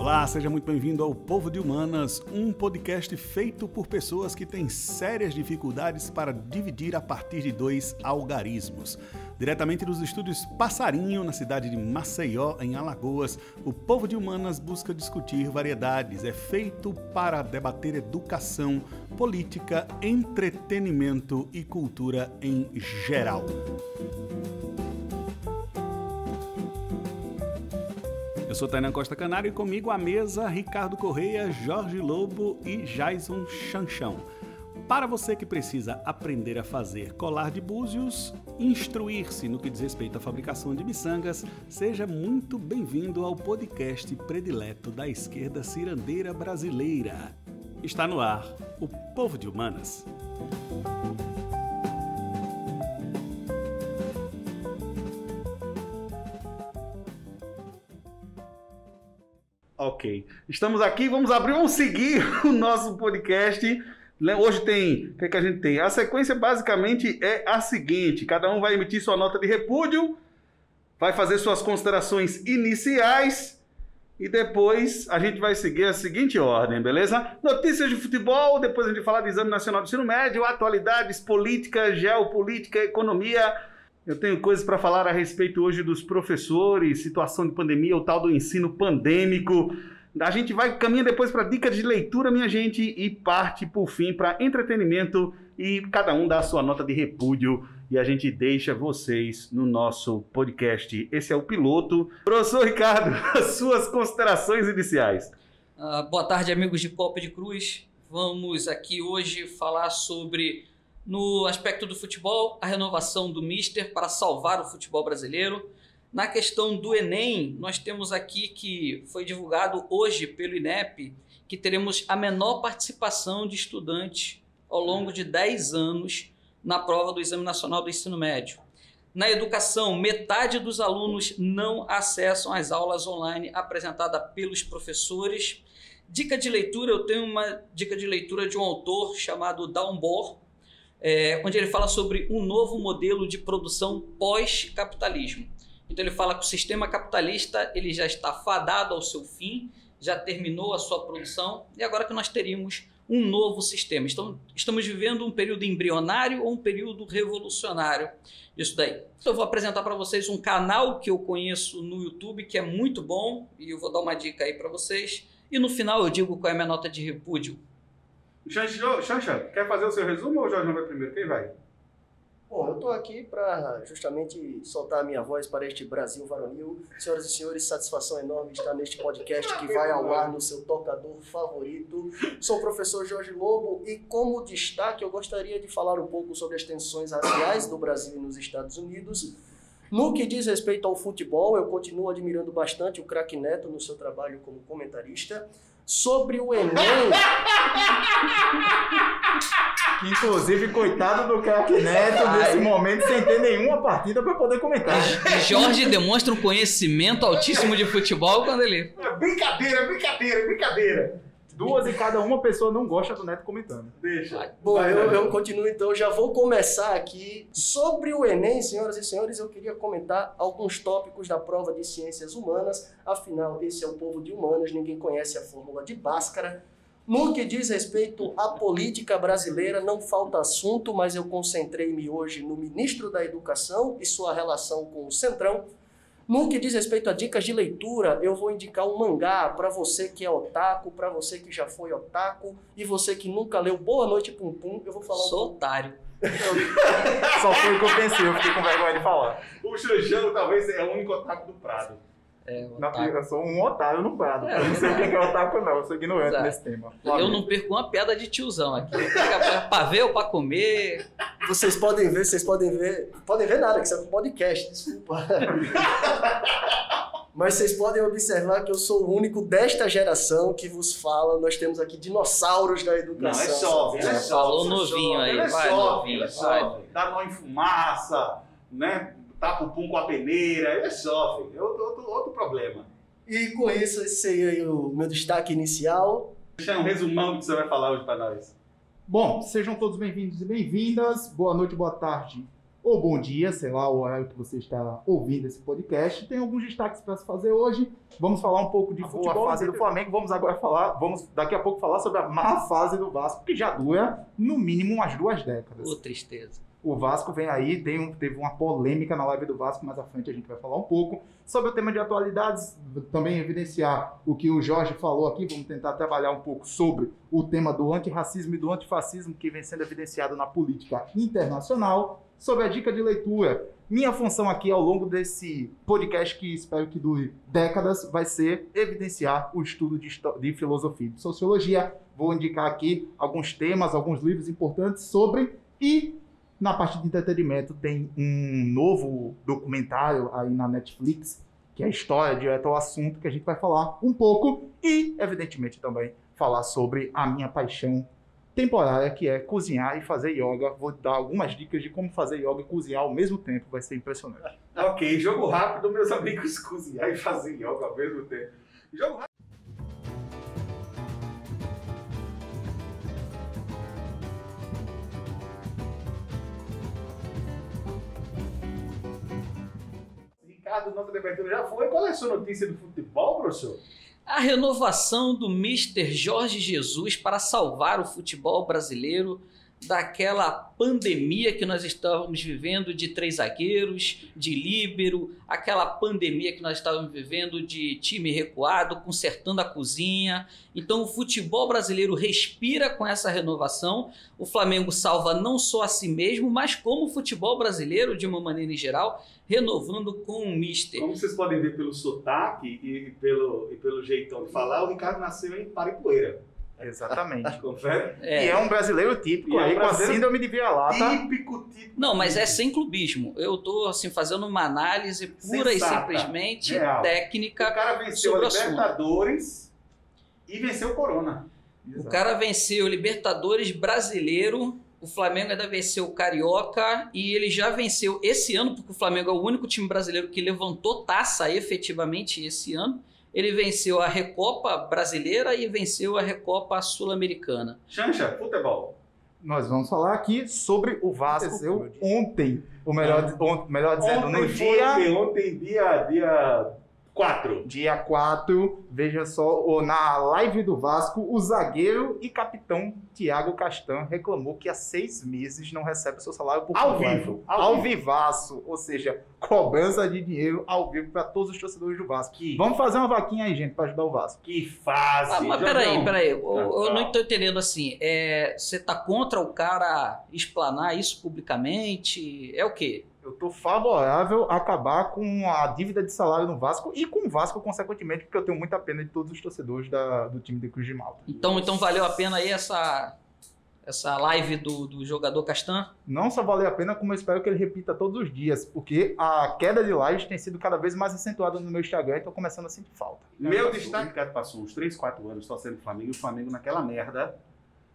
Olá, seja muito bem-vindo ao Povo de Humanas, um podcast feito por pessoas que têm sérias dificuldades para dividir a partir de 2 algarismos. Diretamente dos estúdios Passarinho, na cidade de Maceió, em Alagoas, o Povo de Humanas busca discutir variedades. É feito para debater educação, política, entretenimento e cultura em geral. Eu sou Tainan Costa Canário e comigo à mesa Ricardo Correia, Jorge Lobo e Jason Chanchão. Para você que precisa aprender a fazer colar de búzios, instruir-se no que diz respeito à fabricação de miçangas, seja muito bem-vindo ao podcast predileto da esquerda cirandeira brasileira. Está no ar, o Povo de Humanas. Ok, estamos aqui, vamos seguir o nosso podcast. Hoje tem, o que a gente tem? A sequência basicamente é a seguinte: cada um vai emitir sua nota de repúdio, vai fazer suas considerações iniciais e depois a gente vai seguir a seguinte ordem, beleza? Notícias de futebol, depois a gente vai falar do Exame Nacional do Ensino Médio, atualidades, política, geopolítica, economia. Eu tenho coisas para falar a respeito hoje dos professores, situação de pandemia, o tal do ensino pandêmico. A gente vai caminhar depois para dicas de leitura, minha gente, e parte, por fim, para entretenimento. E cada um dá a sua nota de repúdio e a gente deixa vocês no nosso podcast. Esse é o piloto. Professor Ricardo, as suas considerações iniciais. Boa tarde, amigos de Copa de Cruz. Vamos aqui hoje falar sobre... No aspecto do futebol, a renovação do Mister para salvar o futebol brasileiro. Na questão do Enem, nós temos aqui que foi divulgado hoje pelo INEP que teremos a menor participação de estudantes ao longo de 10 anos na prova do Exame Nacional do Ensino Médio. Na educação, metade dos alunos não acessam as aulas online apresentadas pelos professores. Dica de leitura, eu tenho uma dica de leitura de um autor chamado Dalmor, onde ele fala sobre um novo modelo de produção pós-capitalismo. Então ele fala que o sistema capitalista ele já está fadado ao seu fim, já terminou a sua produção e agora que nós teríamos um novo sistema. Então, estamos vivendo um período embrionário ou um período revolucionário disso daí. Então, eu vou apresentar para vocês um canal que eu conheço no YouTube que é muito bom e eu vou dar uma dica aí para vocês. E no final eu digo qual é a minha nota de repúdio. Xancha, quer fazer o seu resumo ou o Jorge não vai primeiro? Quem vai? Bom, eu estou aqui para justamente soltar a minha voz para este Brasil varonil. Senhoras e senhores, satisfação enorme estar neste podcast que vai ao ar no seu tocador favorito. Sou o professor Jorge Lobo e, como destaque, eu gostaria de falar um pouco sobre as tensões raciais do Brasil e nos Estados Unidos. No que diz respeito ao futebol, eu continuo admirando bastante o craque Neto no seu trabalho como comentarista. Sobre o Enem... Que, inclusive, coitado do craque Neto, nesse momento, sem ter nenhuma partida para poder comentar. Jorge demonstra um conhecimento altíssimo de futebol quando ele... Brincadeira. 2 em cada uma pessoa não gosta do Neto comentando. Deixa. Bom, eu continuo então, já vou começar aqui. Sobre o Enem, senhoras e senhores, eu queria comentar alguns tópicos da prova de Ciências Humanas. Afinal, esse é o Povo de Humanas, ninguém conhece a fórmula de Bhaskara. No que diz respeito à política brasileira, não falta assunto, mas eu concentrei-me hoje no ministro da Educação e sua relação com o Centrão. No que diz respeito a dicas de leitura, eu vou indicar um mangá para você que é otaku, para você que já foi otaku e você que nunca leu Boa Noite Pum Pum. Eu vou falar Sou otário. Só foi o que eu pensei, eu fiquei com vergonha de falar. O Xanchão talvez é o único otaku do Prado. Eu sou um otário no Prado. Eu não sei o que é otaku não, eu sou ignorante nesse tema. Eu não perco uma piada de tiozão aqui. Pra ver ou pra comer. Vocês podem ver nada, que isso é um podcast, desculpa. Mas vocês podem observar que eu sou o único desta geração que vos fala. Nós temos aqui dinossauros da educação. Não, é jovem. Falou novinho aí, vai novinho. Dá nó em fumaça, né? Tapa o pum com a peneira, ele é jovem, é outro problema. E com isso, esse aí o meu destaque inicial. Deixa um resumão do que você vai falar hoje para nós. Bom, sejam todos bem-vindos e bem-vindas. Boa noite, boa tarde ou bom dia, sei lá, o horário que você está ouvindo esse podcast. Tem alguns destaques para se fazer hoje. Vamos falar um pouco de futebol, fase do Flamengo. Vamos daqui a pouco falar sobre a má fase do Vasco, que já dura no mínimo umas 2 décadas. Ô, tristeza. O Vasco vem aí, teve uma polêmica na live do Vasco, mais à frente a gente vai falar um pouco sobre o tema de atualidades, também evidenciar o que o Jorge falou aqui, vamos tentar trabalhar um pouco sobre o tema do antirracismo e do antifascismo que vem sendo evidenciado na política internacional, sobre a dica de leitura. Minha função aqui ao longo desse podcast, que espero que dure décadas, vai ser evidenciar o estudo de filosofia e de sociologia. Vou indicar aqui alguns temas, alguns livros importantes sobre e... Na parte de entretenimento tem um novo documentário aí na Netflix, que é a história direto ao assunto, que a gente vai falar um pouco e, evidentemente, também falar sobre a minha paixão temporária, que é cozinhar e fazer yoga. Vou dar algumas dicas de como fazer yoga e cozinhar ao mesmo tempo, vai ser impressionante. Ok, jogo rápido, meus amigos, cozinhar e fazer yoga ao mesmo tempo. Jogo rápido. Ricardo, nota de abertura já foi. Qual é a sua notícia do futebol, professor? A renovação do Mister Jorge Jesus para salvar o futebol brasileiro daquela pandemia que nós estávamos vivendo de 3 zagueiros, de líbero, aquela pandemia que nós estávamos vivendo de time recuado, consertando a cozinha. Então o futebol brasileiro respira com essa renovação. O Flamengo salva não só a si mesmo, mas como o futebol brasileiro, de uma maneira em geral, renovando com o Mister. Como vocês podem ver pelo sotaque e pelo jeitão de falar, o Ricardo nasceu em Paripoeira. Exatamente. Confere? E é um brasileiro típico aí, com a síndrome de vira-lata. Típico. Não, mas é sem clubismo. Eu estou assim, fazendo uma análise pura Sensata, e simplesmente real. técnica. O cara venceu sobre a o assunto. Libertadores e venceu o Corona. O cara venceu o Libertadores brasileiro, o Flamengo ainda venceu o Carioca e ele já venceu esse ano, porque o Flamengo é o único time brasileiro que levantou taça efetivamente esse ano. Ele venceu a Recopa Brasileira e venceu a Recopa Sul-Americana. Xanxa, futebol. Nós vamos falar aqui sobre o Vasco. Aconteceu ontem, ou melhor dizendo, no dia... Ontem, dia 4. Dia 4, veja só, na live do Vasco, o zagueiro e capitão Thiago Castan reclamou que há 6 meses não recebe o seu salário por Ao completo. vivo. Ao vivaço, ou seja, cobrança de dinheiro ao vivo para todos os torcedores do Vasco. Vamos fazer uma vaquinha aí, gente, para ajudar o Vasco. Que fase. Mas peraí. Eu não estou entendendo assim. Você tá contra o cara explanar isso publicamente? É o quê? Eu estou favorável a acabar com a dívida de salário no Vasco e com o Vasco, consequentemente, porque eu tenho muita pena de todos os torcedores do time de Cruz de Malta. Então valeu a pena aí essa live do jogador Castan? Não só valeu a pena, como eu espero que ele repita todos os dias, porque a queda de lives tem sido cada vez mais acentuada no meu Instagram e estou começando a sentir falta. Meu destaque, o Ricardo passou uns 3, 4 anos torcendo o Flamengo e o Flamengo naquela merda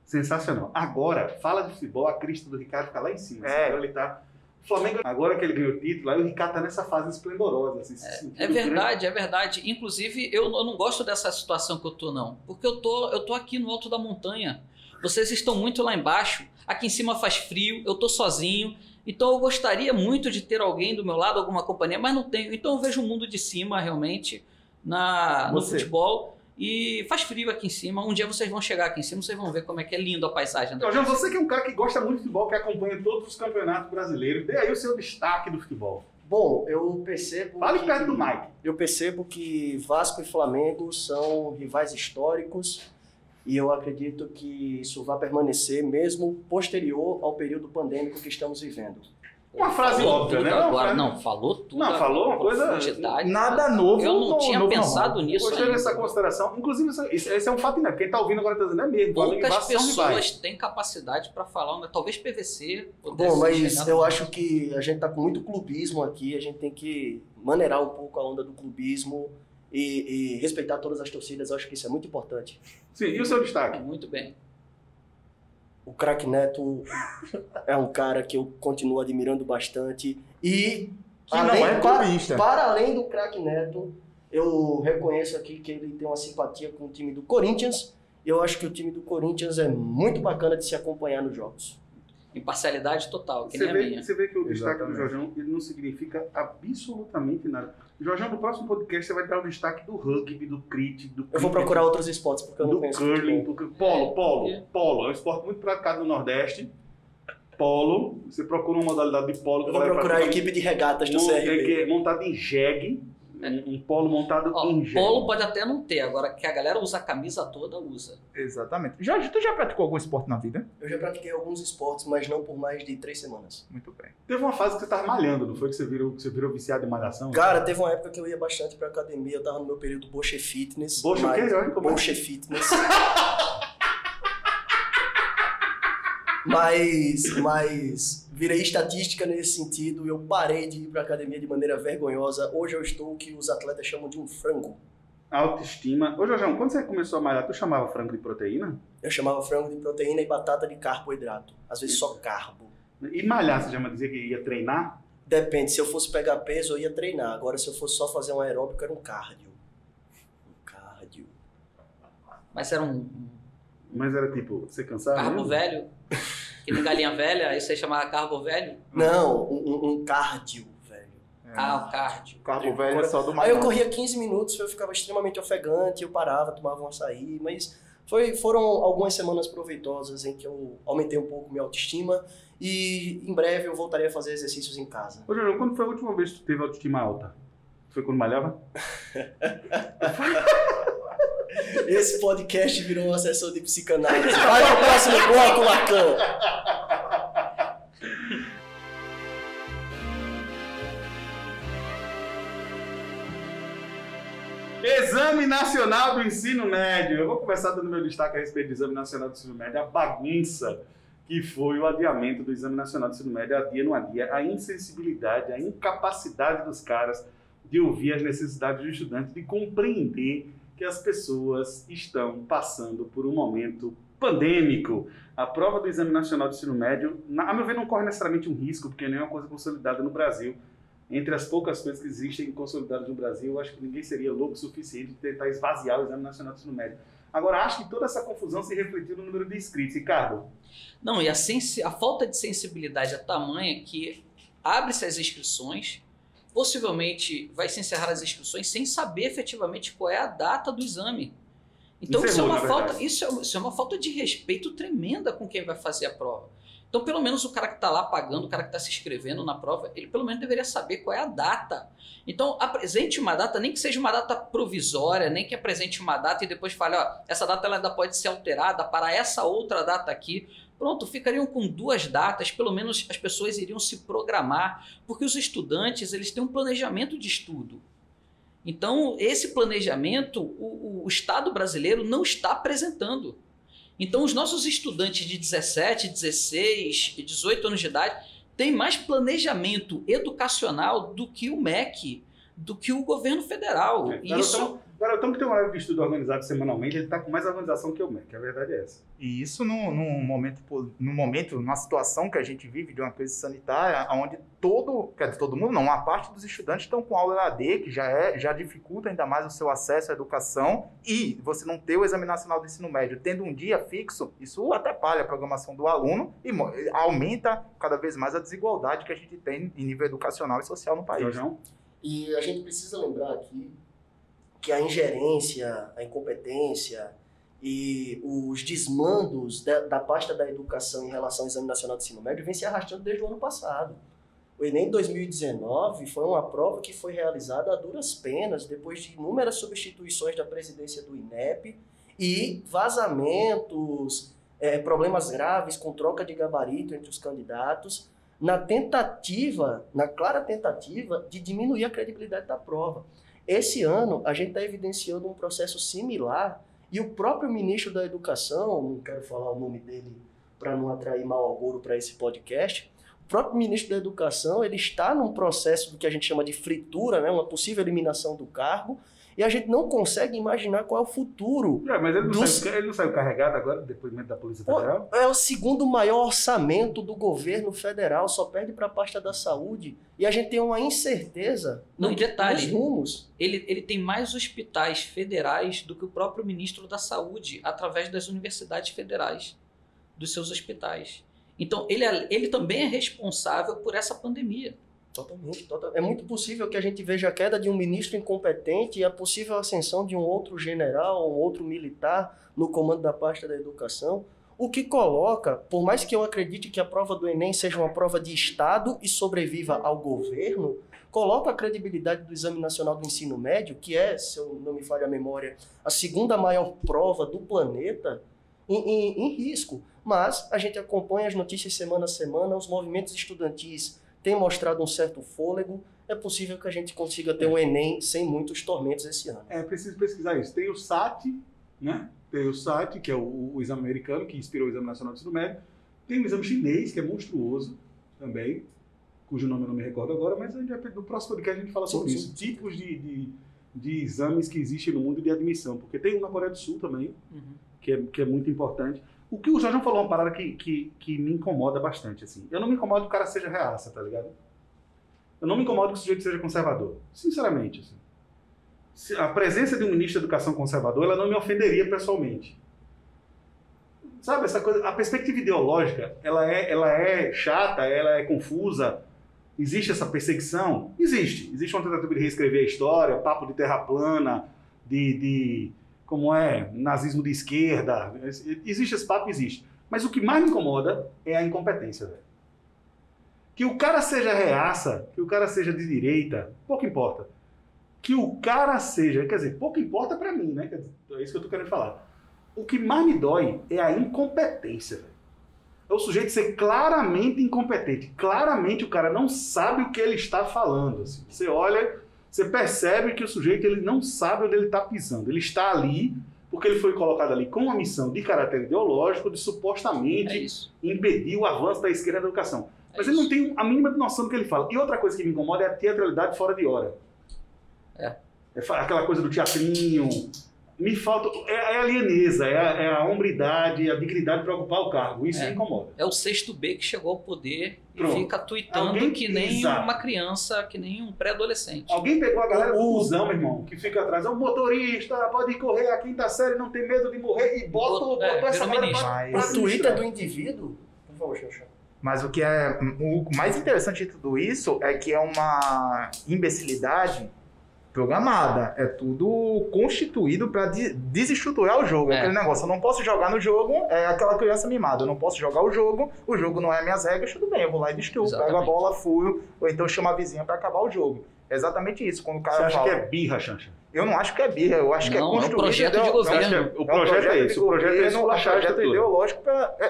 sensacional. Agora, fala de futebol, a crista do Ricardo fica lá em cima. Ele tá... O Flamengo, agora que ele ganhou o título, aí o Ricardo tá nessa fase esplendorosa. Assim, é verdade. Inclusive, eu não gosto dessa situação que eu tô, não. Porque eu tô aqui no alto da montanha. Vocês estão muito lá embaixo. Aqui em cima faz frio, eu tô sozinho. Então eu gostaria muito de ter alguém do meu lado, alguma companhia, mas não tenho. Então eu vejo o mundo de cima, realmente, no futebol. E faz frio aqui em cima. Um dia vocês vão chegar aqui em cima, vocês vão ver como é que é lindo a paisagem. Então, João, você que é um cara que gosta muito de futebol, que acompanha todos os campeonatos brasileiros, dê aí o seu destaque do futebol. Bom, eu percebo... Fale perto do Mike. Eu percebo que Vasco e Flamengo são rivais históricos e eu acredito que isso vai permanecer mesmo posterior ao período pandêmico que estamos vivendo. Uma frase óbvia, né? Agora, não, falou tudo. Não, falou uma coisa... Nada novo. Eu não tinha pensado nisso. Gostei dessa consideração. Inclusive, esse é um fato, né? Quem tá ouvindo agora tá dizendo, é mesmo. Poucas pessoas têm capacidade para falar, né? Talvez PVC. Bom, mas eu acho que a gente tá com muito clubismo aqui, a gente tem que maneirar um pouco a onda do clubismo e respeitar todas as torcidas, eu acho que isso é muito importante. Sim, e o seu destaque? Muito bem. O craque Neto é um cara que eu continuo admirando bastante e para além do craque Neto, eu reconheço aqui que ele tem uma simpatia com o time do Corinthians. Eu acho que o time do Corinthians é muito bacana de se acompanhar nos jogos. Imparcialidade total, que Você nem a minha. vê que o destaque do Exatamente. Jorjão ele não significa absolutamente nada. Jorjão, no próximo podcast você vai dar o destaque do rugby, do cricket, do Eu vou procurar outros esportes, porque eu não do conheço curling, futebol. do polo. É um esporte muito praticado no Nordeste. Polo, você procura uma modalidade de polo. Eu vou procurar a equipe de regatas do CRB. que é montado em jegue. Um polo montado em jegue. Polo pode até não ter, agora que a galera usa a camisa toda, usa. Exatamente. Jorge, tu já praticou algum esporte na vida? Eu já pratiquei alguns esportes, mas não por mais de 3 semanas. Muito bem. Teve uma fase que você tava malhando, não foi? Que você virou viciado em malhação? Cara, teve uma época que eu ia bastante pra academia, eu tava no meu período Boche Fitness. Boche o quê, Jorge? Como é? Boche Fitness. Mas virei estatística nesse sentido, eu parei de ir pra academia de maneira vergonhosa. Hoje eu estou o que os atletas chamam de um frango. Autoestima. Ô, Jorjão, quando você começou a malhar, tu chamava frango de proteína? Eu chamava frango de proteína e batata de carboidrato. Às vezes só carbo. E malhar, você já me dizia que ia treinar? Depende, se eu fosse pegar peso, eu ia treinar. Agora, se eu fosse só fazer um aeróbico, era um cardio. Um cardio. Mas era um Mas era tipo, você cansava? carbo mesmo? velho, que nem galinha velha, aí você chamava carbo velho. Não, um cardio, velho. Ah, o cardio. O carbo velho é só do Aí mais eu corria 15 minutos, eu ficava extremamente ofegante, eu parava, tomava um açaí, mas foram algumas semanas proveitosas em que eu aumentei um pouco minha autoestima e em breve eu voltarei a fazer exercícios em casa. Ô, Jorjão, quando foi a última vez que tu teve autoestima alta? Foi quando malhava? Esse podcast virou uma sessão de psicanálise. Vai pro próximo bloco, Lacan! Exame Nacional do Ensino Médio. Eu vou começar dando meu destaque a respeito do Exame Nacional do Ensino Médio, a bagunça que foi o adiamento do Exame Nacional do Ensino Médio, dia no dia, a insensibilidade, a incapacidade dos caras de ouvir as necessidades do estudante, de compreender que as pessoas estão passando por um momento pandêmico. A prova do Exame Nacional do Ensino Médio, a meu ver, não corre necessariamente um risco, porque não é uma coisa consolidada no Brasil. Entre as poucas coisas que existem consolidadas no Brasil, eu acho que ninguém seria louco o suficiente de tentar esvaziar o Exame Nacional do Ensino Médio. Agora, acho que toda essa confusão se refletiu no número de inscritos. Ricardo? Não, e a falta de sensibilidade é tamanha que abre-se as inscrições, possivelmente vai se encerrar as inscrições sem saber efetivamente qual é a data do exame. Então Encerrou, isso é uma falta de respeito tremenda com quem vai fazer a prova. Então, pelo menos o cara que está lá pagando, o cara que está se inscrevendo na prova, ele pelo menos deveria saber qual é a data. Então, apresente uma data, nem que seja uma data provisória, nem que apresente uma data e depois fale, ó, essa data ela ainda pode ser alterada para essa outra data aqui. Pronto, ficariam com 2 datas, pelo menos as pessoas iriam se programar, porque os estudantes eles têm um planejamento de estudo. Então, esse planejamento, o Estado brasileiro não está apresentando. Então, os nossos estudantes de 17, 16, 18 anos de idade têm mais planejamento educacional do que o MEC, do que o governo federal. Garotão que tem um horário de estudo organizado semanalmente, ele está com mais organização que o MEC, a verdade é essa. E isso numa situação que a gente vive de uma crise sanitária, onde todo mundo não, uma parte dos estudantes estão com aula EAD, que já dificulta ainda mais o seu acesso à educação, e você não ter o Exame Nacional do Ensino Médio tendo um dia fixo, isso atrapalha a programação do aluno e aumenta cada vez mais a desigualdade que a gente tem em nível educacional e social no país. Jorjão? E a gente precisa lembrar aqui que a ingerência, a incompetência e os desmandos da pasta da educação em relação ao Exame Nacional do Ensino Médio vem se arrastando desde o ano passado. O Enem 2019 foi uma prova que foi realizada a duras penas, depois de inúmeras substituições da presidência do INEP e vazamentos, problemas graves com troca de gabarito entre os candidatos, na clara tentativa de diminuir a credibilidade da prova. Esse ano, a gente está evidenciando um processo similar e o próprio ministro da Educação, não quero falar o nome dele para não atrair mau agouro para esse podcast, o próprio ministro da Educação ele está num processo do que a gente chama de fritura, né, uma possível eliminação do cargo, e a gente não consegue imaginar qual é o futuro. Mas ele não saiu carregado agora, do depoimento da Polícia Federal? É o segundo maior orçamento do governo federal, só perde para a pasta da saúde. E a gente tem uma incerteza Não, e detalhe, nos rumos. ele tem mais hospitais federais do que o próprio ministro da Saúde, através das universidades federais, dos seus hospitais. Então, ele também é responsável por essa pandemia. Totalmente. É muito possível que a gente veja a queda de um ministro incompetente e a possível ascensão de um outro general, um outro militar no comando da pasta da educação, o que coloca, por mais que eu acredite que a prova do Enem seja uma prova de Estado e sobreviva ao governo, coloca a credibilidade do Exame Nacional do Ensino Médio, que é, se eu não me falha a memória, a segunda maior prova do planeta, em risco. Mas a gente acompanha as notícias semana a semana, os movimentos estudantis têm mostrado um certo fôlego. É possível que a gente consiga ter um Enem sem muitos tormentos esse ano. É preciso pesquisar isso. Tem o SAT, né? Tem o SAT, que é o exame americano, que inspirou o Exame Nacional do Ensino Médio. Tem o exame chinês, que é monstruoso também, cujo nome eu não me recordo agora, mas no próximo podcast a gente fala sobre isso. Tipos de exames que existem no mundo de admissão. Porque tem um na Coreia do Sul também, que é muito importante. O que o Jorge falou é uma parada que me incomoda bastante, assim. Eu não me incomodo que o cara seja reaça, tá ligado? Eu não me incomodo que o sujeito seja conservador. Sinceramente, assim. A presença de um ministro da Educação conservador, ela não me ofenderia pessoalmente. Sabe, essa coisa... A perspectiva ideológica, ela é chata, ela é confusa. Existe essa perseguição? Existe. Existe uma tentativa de reescrever a história, papo de terra plana, como é, nazismo de esquerda. Existe esse papo? Existe. Mas o que mais me incomoda é a incompetência, velho. Que o cara seja reaça, que o cara seja de direita, pouco importa. Que o cara seja, quer dizer, pouco importa pra mim, né? É isso que eu tô querendo falar. O que mais me dói é a incompetência, velho. É o sujeito ser claramente incompetente. Claramente o cara não sabe o que ele está falando. Assim. Você olha... Você percebe que o sujeito ele não sabe onde ele está pisando. Ele está ali porque ele foi colocado ali com uma missão de caráter ideológico de supostamente impedir o avanço da esquerda da educação. Mas ele não tem a mínima noção do que ele fala. E outra coisa que me incomoda é a teatralidade fora de hora. É aquela coisa do teatrinho. Me falta... É a alieneza, é a hombridade, a dignidade para ocupar o cargo. Isso me incomoda. É o sexto B que chegou ao poder Pronto. E fica tuitando que nem uma criança, que nem um pré-adolescente. Alguém pegou a galera do busão, meu irmão, que fica atrás. É um motorista, pode correr a quinta série, não tem medo de morrer e botou essa galera pra Twitter do indivíduo. Por favor, Xaxá. Mas o que é o mais interessante de tudo isso é que é uma imbecilidade programada. É tudo constituído para desestruturar o jogo. Aquele negócio, eu não posso jogar no jogo, é aquela criança mimada. Eu não posso jogar o jogo não é minhas regras, tudo bem, eu vou lá e destruo. Pego a bola, furo, ou então chamo a vizinha para acabar o jogo. É exatamente isso. Quando o cara Você acha que é birra, Xanxa? Eu não acho que é birra, eu acho que é construído. É um projeto de governo. O projeto é esse. O projeto é esse. Um projeto ideológico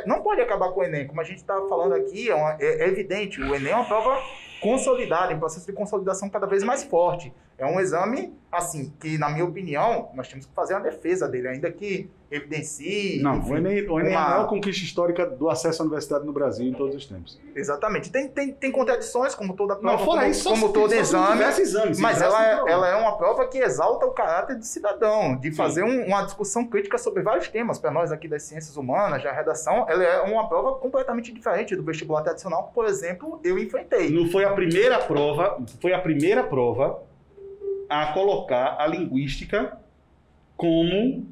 não pode acabar com o Enem. Como a gente está falando aqui, é evidente. O Enem é uma prova consolidada, em processo de consolidação cada vez mais forte. É um exame, assim, que, na minha opinião, nós temos que fazer a defesa dele, ainda que evidencie... Não, enfim, o Enem é a maior conquista histórica do acesso à universidade no Brasil em todos os tempos. Exatamente. Tem contradições, como toda prova, não, fora isso, como todo exame, exames, mas ela é uma prova que exalta o caráter do cidadão, de fazer uma discussão crítica sobre vários temas. Para nós aqui das ciências humanas, da redação, ela é uma prova completamente diferente do vestibular tradicional que, por exemplo, eu enfrentei. Não foi a primeira prova a colocar a linguística como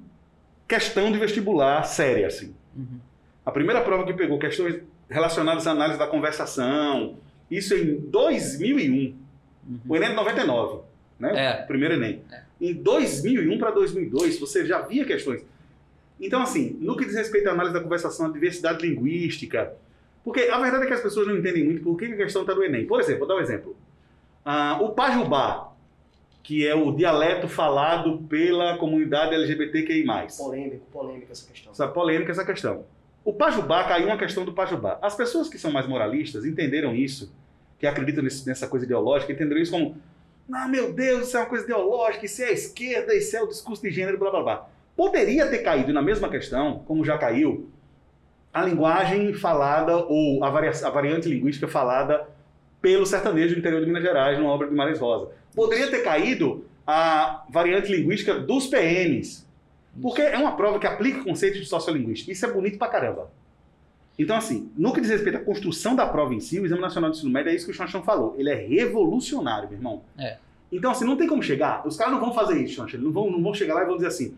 questão de vestibular séria, assim. A primeira prova que pegou questões relacionadas à análise da conversação, isso em 2001. O Enem de 99, né? O primeiro Enem. Em 2001 para 2002, você já via questões. Então, assim, no que diz respeito à análise da conversação, à diversidade linguística, porque a verdade é que as pessoas não entendem muito por que a questão está no Enem. Por exemplo, vou dar um exemplo. O Pajubá, que é o dialeto falado pela comunidade LGBTQI+. Polêmica essa questão. Polêmica essa questão. O Pajubá, caiu uma questão do Pajubá. As pessoas que são mais moralistas entenderam isso, que acreditam nessa coisa ideológica, entenderam isso como, meu Deus, isso é uma coisa ideológica, isso é a esquerda, isso é o discurso de gênero, blá blá blá. Poderia ter caído na mesma questão, como já caiu, a linguagem falada ou a variante linguística falada pelo sertanejo do interior de Minas Gerais, numa obra de Guimarães Rosa. Poderia ter caído a variante linguística dos PMs, porque é uma prova que aplica conceitos de sociolinguística. Isso é bonito pra caramba. Então, assim, no que diz respeito à construção da prova em si, o Exame Nacional do Ensino Médio é isso que o Xanxão falou. Ele é revolucionário, meu irmão. Então, assim, não tem como chegar. Os caras não vão fazer isso, Xanxão. Eles não vão chegar lá e vão dizer assim,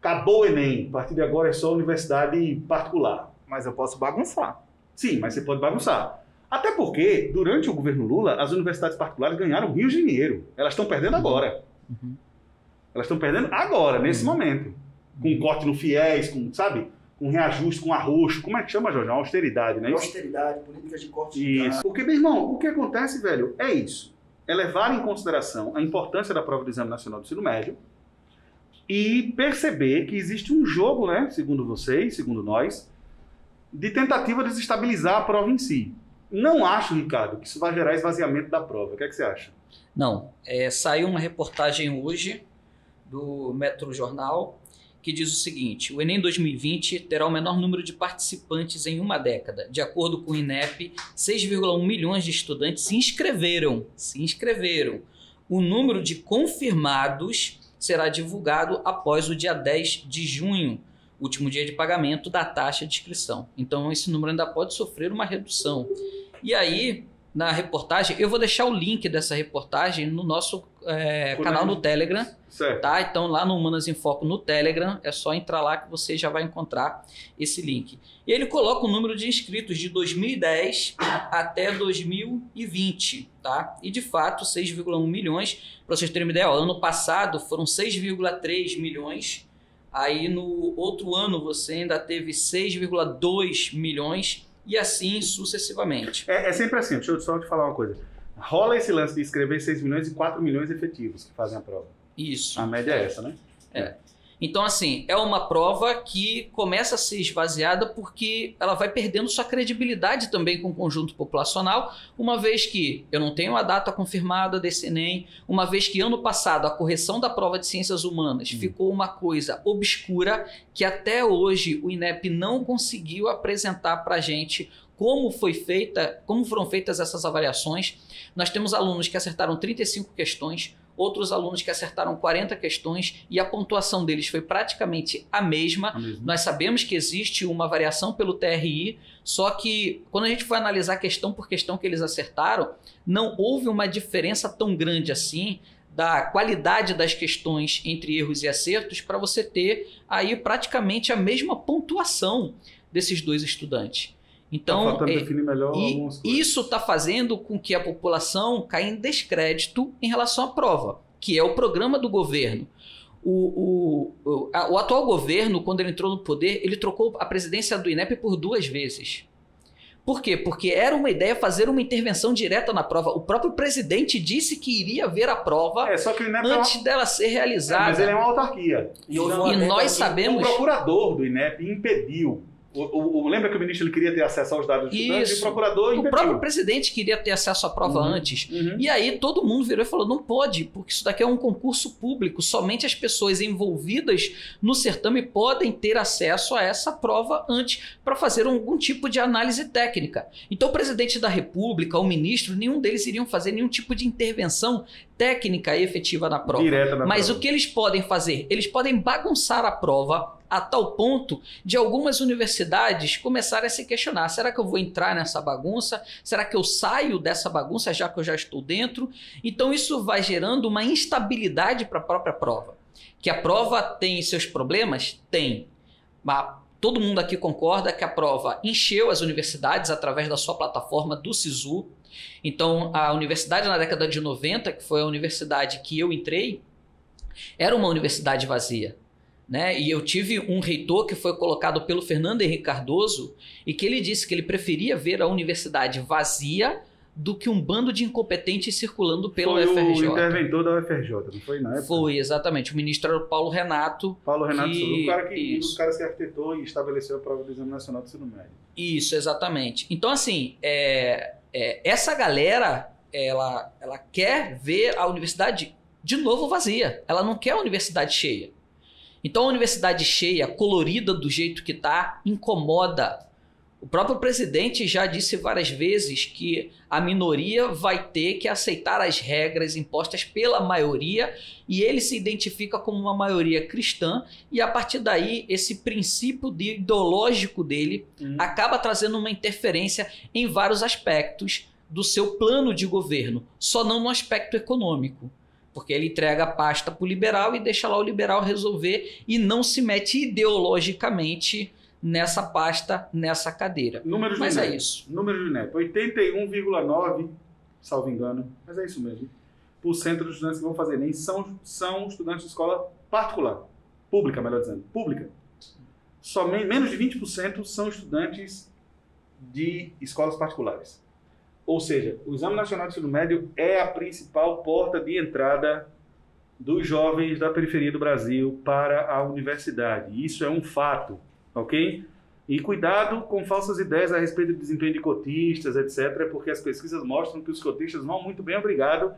acabou o Enem, a partir de agora é só universidade particular. Mas eu posso bagunçar. Sim, mas você pode bagunçar. Até porque, durante o governo Lula, as universidades particulares ganharam rios de dinheiro. Elas estão perdendo agora. Elas estão perdendo agora, nesse momento. Com corte no FIES, com, sabe? Com reajuste, com arroxo. Como é que chama, Jorge? Austeridade, né? Austeridade, políticas de corte de gastos. Isso. Porque, meu irmão, o que acontece, velho, é isso. É levar em consideração a importância da prova do Exame Nacional do Ensino Médio e perceber que existe um jogo, né, segundo vocês, segundo nós, de tentativa de desestabilizar a prova em si. Não acho, Ricardo, que isso vai gerar esvaziamento da prova. O que é que você acha? Não. Saiu uma reportagem hoje do Metro Jornal que diz o seguinte: o Enem 2020 terá o menor número de participantes em uma década. De acordo com o INEP, 6,1 milhões de estudantes se inscreveram. O número de confirmados será divulgado após o dia 10 de junho, último dia de pagamento da taxa de inscrição. Então, esse número ainda pode sofrer uma redução. E aí, na reportagem, eu vou deixar o link dessa reportagem no nosso canal no Telegram. Certo. Tá? Então, lá no Humanas em Foco no Telegram, é só entrar lá que você já vai encontrar esse link. E ele coloca o número de inscritos de 2010 até 2020. Tá? E, de fato, 6,1 milhões. Para vocês terem uma ideia, ano passado foram 6,3 milhões. Aí, no outro ano, você ainda teve 6,2 milhões. E assim sucessivamente. É sempre assim, deixa eu só te falar uma coisa. Rola esse lance de escrever 6 milhões e 4 milhões efetivos que fazem a prova. Isso. A média é essa, né? Então, assim, é uma prova que começa a ser esvaziada porque ela vai perdendo sua credibilidade também com o conjunto populacional, uma vez que eu não tenho a data confirmada desse Enem, uma vez que ano passado a correção da prova de Ciências Humanas ficou uma coisa obscura que até hoje o INEP não conseguiu apresentar para a gente como foram feitas essas avaliações. Nós temos alunos que acertaram 35 questões, outros alunos que acertaram 40 questões e a pontuação deles foi praticamente a mesma. Nós sabemos que existe uma variação pelo TRI, só que quando a gente foi analisar questão por questão que eles acertaram, não houve uma diferença tão grande assim da qualidade das questões entre erros e acertos para você ter aí praticamente a mesma pontuação desses dois estudantes. Então, isso está fazendo com que a população caia em descrédito em relação à prova, que é o programa do governo. O atual governo, quando ele entrou no poder, ele trocou a presidência do INEP por 2 vezes. Por quê? Porque era uma ideia fazer uma intervenção direta na prova. O próprio presidente disse que iria ver a prova só que o INEP antes dela ser realizada. Mas ele é uma autarquia. E nós sabemos... O procurador do INEP impediu. Lembra que o ministro ele queria ter acesso aos dados dos estudantes e o procurador impediu. O próprio presidente queria ter acesso à prova antes. E aí todo mundo virou e falou, não pode, porque isso daqui é um concurso público. Somente as pessoas envolvidas no certame podem ter acesso a essa prova antes para fazer algum tipo de análise técnica. Então o presidente da República, o ministro, nenhum deles iriam fazer nenhum tipo de intervenção técnica e efetiva na prova. Mas o que eles podem fazer? Eles podem bagunçar a prova a tal ponto de algumas universidades começarem a se questionar. Será que eu vou entrar nessa bagunça? Será que eu saio dessa bagunça já que eu já estou dentro? Então isso vai gerando uma instabilidade para a própria prova. Que a prova tem seus problemas? Tem. Mas todo mundo aqui concorda que a prova encheu as universidades através da sua plataforma do SISU. Então a universidade na década de 90, que foi a universidade que eu entrei, era uma universidade vazia. Né? E eu tive um reitor que foi colocado pelo Fernando Henrique Cardoso e que ele disse que ele preferia ver a universidade vazia do que um bando de incompetentes circulando pelo UFRJ. Foi o interventor da UFRJ, não foi na época? Foi, exatamente. O ministro era o Paulo Renato. Um dos caras que arquitetou e estabeleceu a prova do Exame Nacional do Ensino Médio. Isso, exatamente. Então, assim, essa galera, ela quer ver a universidade de novo vazia. Ela não quer a universidade cheia. Então a universidade cheia, colorida do jeito que está, incomoda. O próprio presidente já disse várias vezes que a minoria vai ter que aceitar as regras impostas pela maioria e ele se identifica como uma maioria cristã e a partir daí esse princípio ideológico dele acaba trazendo uma interferência em vários aspectos do seu plano de governo, só não no aspecto econômico. Porque ele entrega a pasta para o liberal e deixa lá o liberal resolver e não se mete ideologicamente nessa pasta, nessa cadeira. Números Mas do é INEP. isso. Números do INEP. 81,9%, salvo engano, mas é isso mesmo, por cento dos estudantes que vão fazer Enem são estudantes de escola particular. Pública, melhor dizendo. Pública. Menos de 20% são estudantes de escolas particulares. Ou seja, o Exame Nacional de Ensino Médio é a principal porta de entrada dos jovens da periferia do Brasil para a universidade. Isso é um fato, ok? E cuidado com falsas ideias a respeito do desempenho de cotistas, etc., porque as pesquisas mostram que os cotistas vão muito bem, obrigado,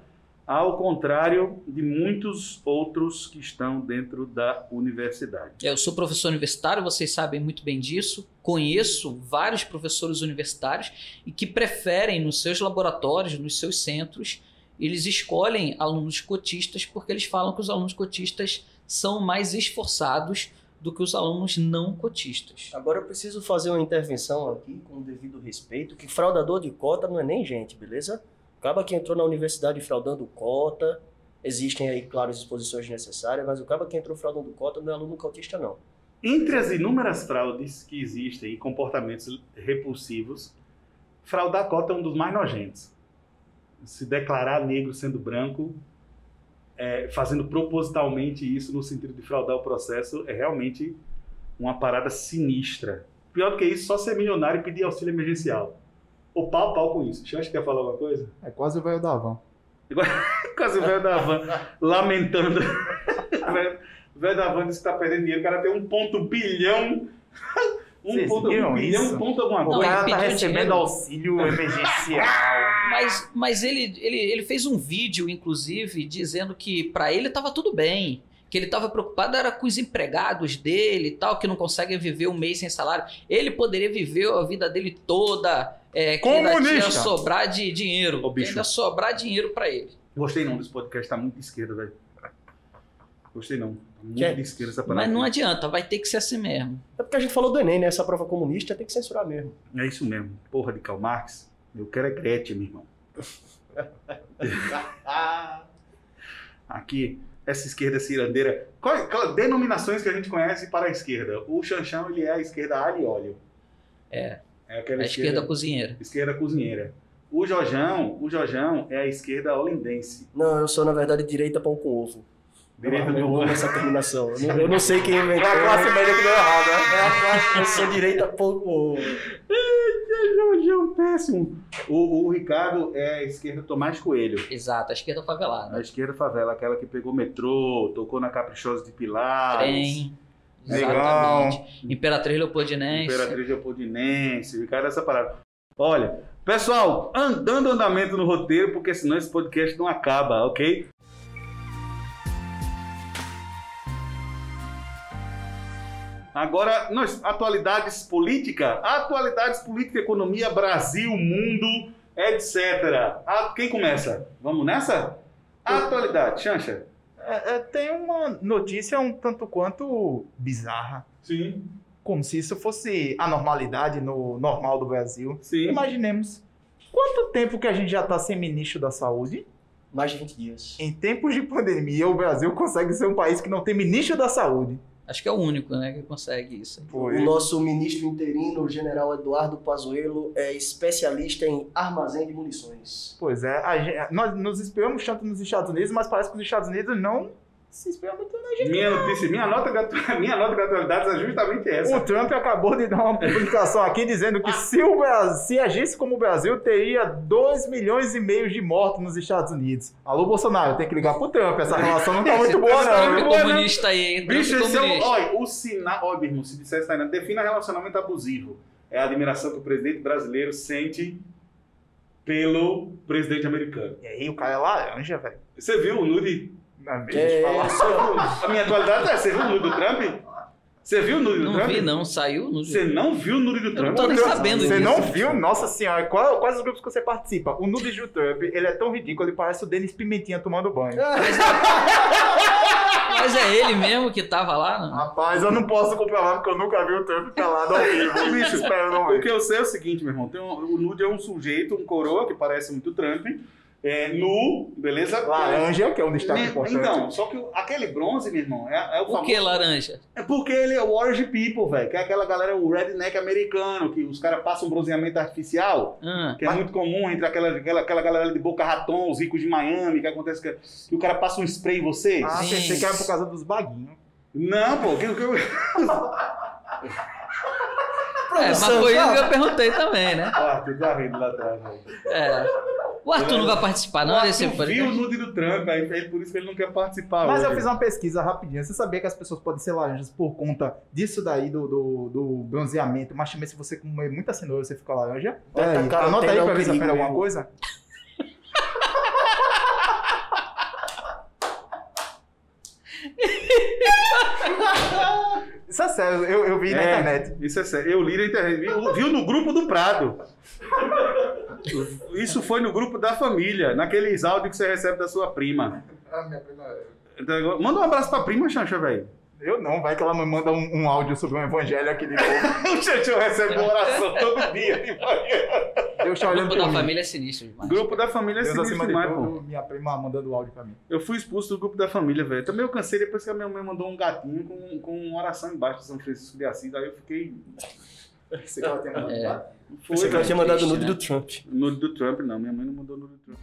ao contrário de muitos outros que estão dentro da universidade. Eu sou professor universitário, vocês sabem muito bem disso. Conheço vários professores universitários e que preferem nos seus laboratórios, nos seus centros, eles escolhem alunos cotistas porque eles falam que os alunos cotistas são mais esforçados do que os alunos não cotistas. Agora eu preciso fazer uma intervenção aqui, com o devido respeito, que fraudador de cota não é nem gente, beleza? Acaba que entrou na universidade fraudando cota, existem aí, claro, as exposições necessárias, mas o cara que entrou fraudando cota não é aluno cotista, não. Entre as inúmeras fraudes que existem e comportamentos repulsivos, fraudar cota é um dos mais nojentos. Se declarar negro sendo branco, fazendo propositalmente isso no sentido de fraudar o processo, é realmente uma parada sinistra. Pior do que isso, só ser milionário e pedir auxílio emergencial. Ou pau com isso. Você acha que quer falar alguma coisa? É quase o velho da van. Quase o velho da van lamentando. O velho da van disse que tá perdendo dinheiro. O cara tem 1,1 bilhão. 1,1 bilhão, ponto alguma O coisa. cara tá pediu recebendo dinheiro. auxílio emergencial. Mas ele fez um vídeo, inclusive, dizendo que para ele estava tudo bem. Que ele estava preocupado era com os empregados dele e tal, que não conseguem viver um mês sem salário. Ele poderia viver a vida dele toda, que ainda ia sobrar de dinheiro. Ô, bicho. Que ainda sobrar dinheiro para ele. Gostei não desse podcast, tá muito de esquerda, velho. Gostei não. Tá muito de esquerda essa parada. Mas não aqui. adianta, vai ter que ser assim mesmo. É porque a gente falou do Enem, né? Essa prova comunista tem que censurar mesmo. É isso mesmo. Porra de Karl Marx. Eu quero é Gretchen, meu irmão. Aqui, essa esquerda cirandeira. Quais denominações que a gente conhece para a esquerda? O Xanxão, ele é a esquerda alho e óleo. É aquela a esquerda cozinheira. Esquerda cozinheira. O Jojão é a esquerda holindense. Não, eu sou, na verdade, direita pão com ovo. Direita eu do amo essa terminação. Eu não sei quem inventou. É a classe média que deu errado, né? Eu sou direita pão com ovo. Jojão, péssimo. O Ricardo é a esquerda Tomás Coelho. Exato, a esquerda favelada. A esquerda favela, aquela que pegou metrô, tocou na Caprichosa de Pilares. Trem. Negão. Exatamente. Imperatriz Leopoldinense. Imperatriz Leopoldinense, Ricardo, essa parada. Olha, pessoal, andando andamento no roteiro, porque senão esse podcast não acaba, ok? Agora, atualidades política, economia, Brasil, mundo, etc. Quem começa? Vamos nessa? Atualidade, Xanxa. Tem uma notícia um tanto quanto bizarra. Sim, Como se isso fosse a normalidade no normal do Brasil. sim. Imaginemos, quanto tempo que a gente já está sem ministro da saúde? Mais de 20 dias. Em tempos de pandemia, o Brasil consegue ser um país que não tem ministro da saúde. Acho que é o único, né, que consegue isso. O nosso ministro interino, o general Eduardo Pazuello, é especialista em armazém de munições. Pois é, nós nos inspiramos tanto nos Estados Unidos, mas parece que os Estados Unidos não se inspiram muito na gente. Minha nota de atualidades é justamente essa. O Trump acabou de dar uma publicação aqui dizendo que se agisse como o Brasil, teria 2,5 milhões de mortos nos Estados Unidos. Alô, Bolsonaro, tem que ligar pro Trump. Essa relação não tá muito boa, Trump não. comunista aí, hein? Trump Bicho, esse é comunista. olha, o sinal. Olha, meu irmão, se dissesse ainda, defina relacionamento abusivo. É a admiração que o presidente brasileiro sente pelo presidente americano. E aí, o cara é laranja, velho. Você viu o nude? Deixa eu falar. A minha atualidade você viu o nude do Trump? Você viu o nude do Não Trump? vi, não. Saiu no Você não viu o nude do não Trump? tô nem sabendo Você disso. não viu? Nossa senhora, quais os grupos que você participa? O nude do Trump, ele é tão ridículo, ele parece o Denis Pimentinha tomando banho. Mas é ele mesmo que tava lá? Não? Rapaz, eu não posso comprovar porque eu nunca vi o Trump pelado ao vivo. Bicho, espero não O ver. que eu sei é o seguinte, meu irmão. O nude é um sujeito, um coroa, que parece muito Trump, nu, beleza? Laranja, que é um destaque importante. Então, só que aquele bronze, meu irmão, é o famoso... Por que laranja? É porque ele é o Orange People, velho, que é aquela galera, o redneck americano, que os caras passam um bronzeamento artificial, que é muito comum entre aquela galera de Boca Raton, os ricos de Miami, que acontece que o cara passa um spray em você. Ah, pensei que era por causa dos baguinhos. Não, pô, Mas foi isso que eu perguntei também, né? Arthur tá rindo lá atrás, velho. O Arthur não vai participar, não, desse Arthur viu o nude do Trump, aí por isso que ele não quer participar. Mas hoje. eu fiz uma pesquisa rapidinha. Você sabia que as pessoas podem ser laranjas por conta disso daí, do bronzeamento? Mas também se você comer muita cenoura, você fica laranja? Anota aí pra ver se aprende alguma coisa. Isso é sério, eu vi na internet. Isso é sério. Eu li na internet. Viu no grupo do Prado. Isso foi no grupo da família, naqueles áudios que você recebe da sua prima. Minha prima... Manda um abraço pra prima, Xanxa, velho. Eu não, vai que ela me manda um áudio sobre um evangelho aqui de novo. O Xanxa recebe uma oração todo dia de manhã. O grupo da família é sinistro demais. Grupo da família é sinistro demais, pô. Minha prima mandando o áudio pra mim. Eu fui expulso do grupo da família, velho. Também eu cansei depois que a minha mãe mandou um gatinho com uma oração embaixo de São Francisco de Assis. Aí eu fiquei... Você que ela tinha mandado Você que ela tinha mandado o nude do Trump. Nude do Trump, não. Minha mãe não mandou nude do Trump.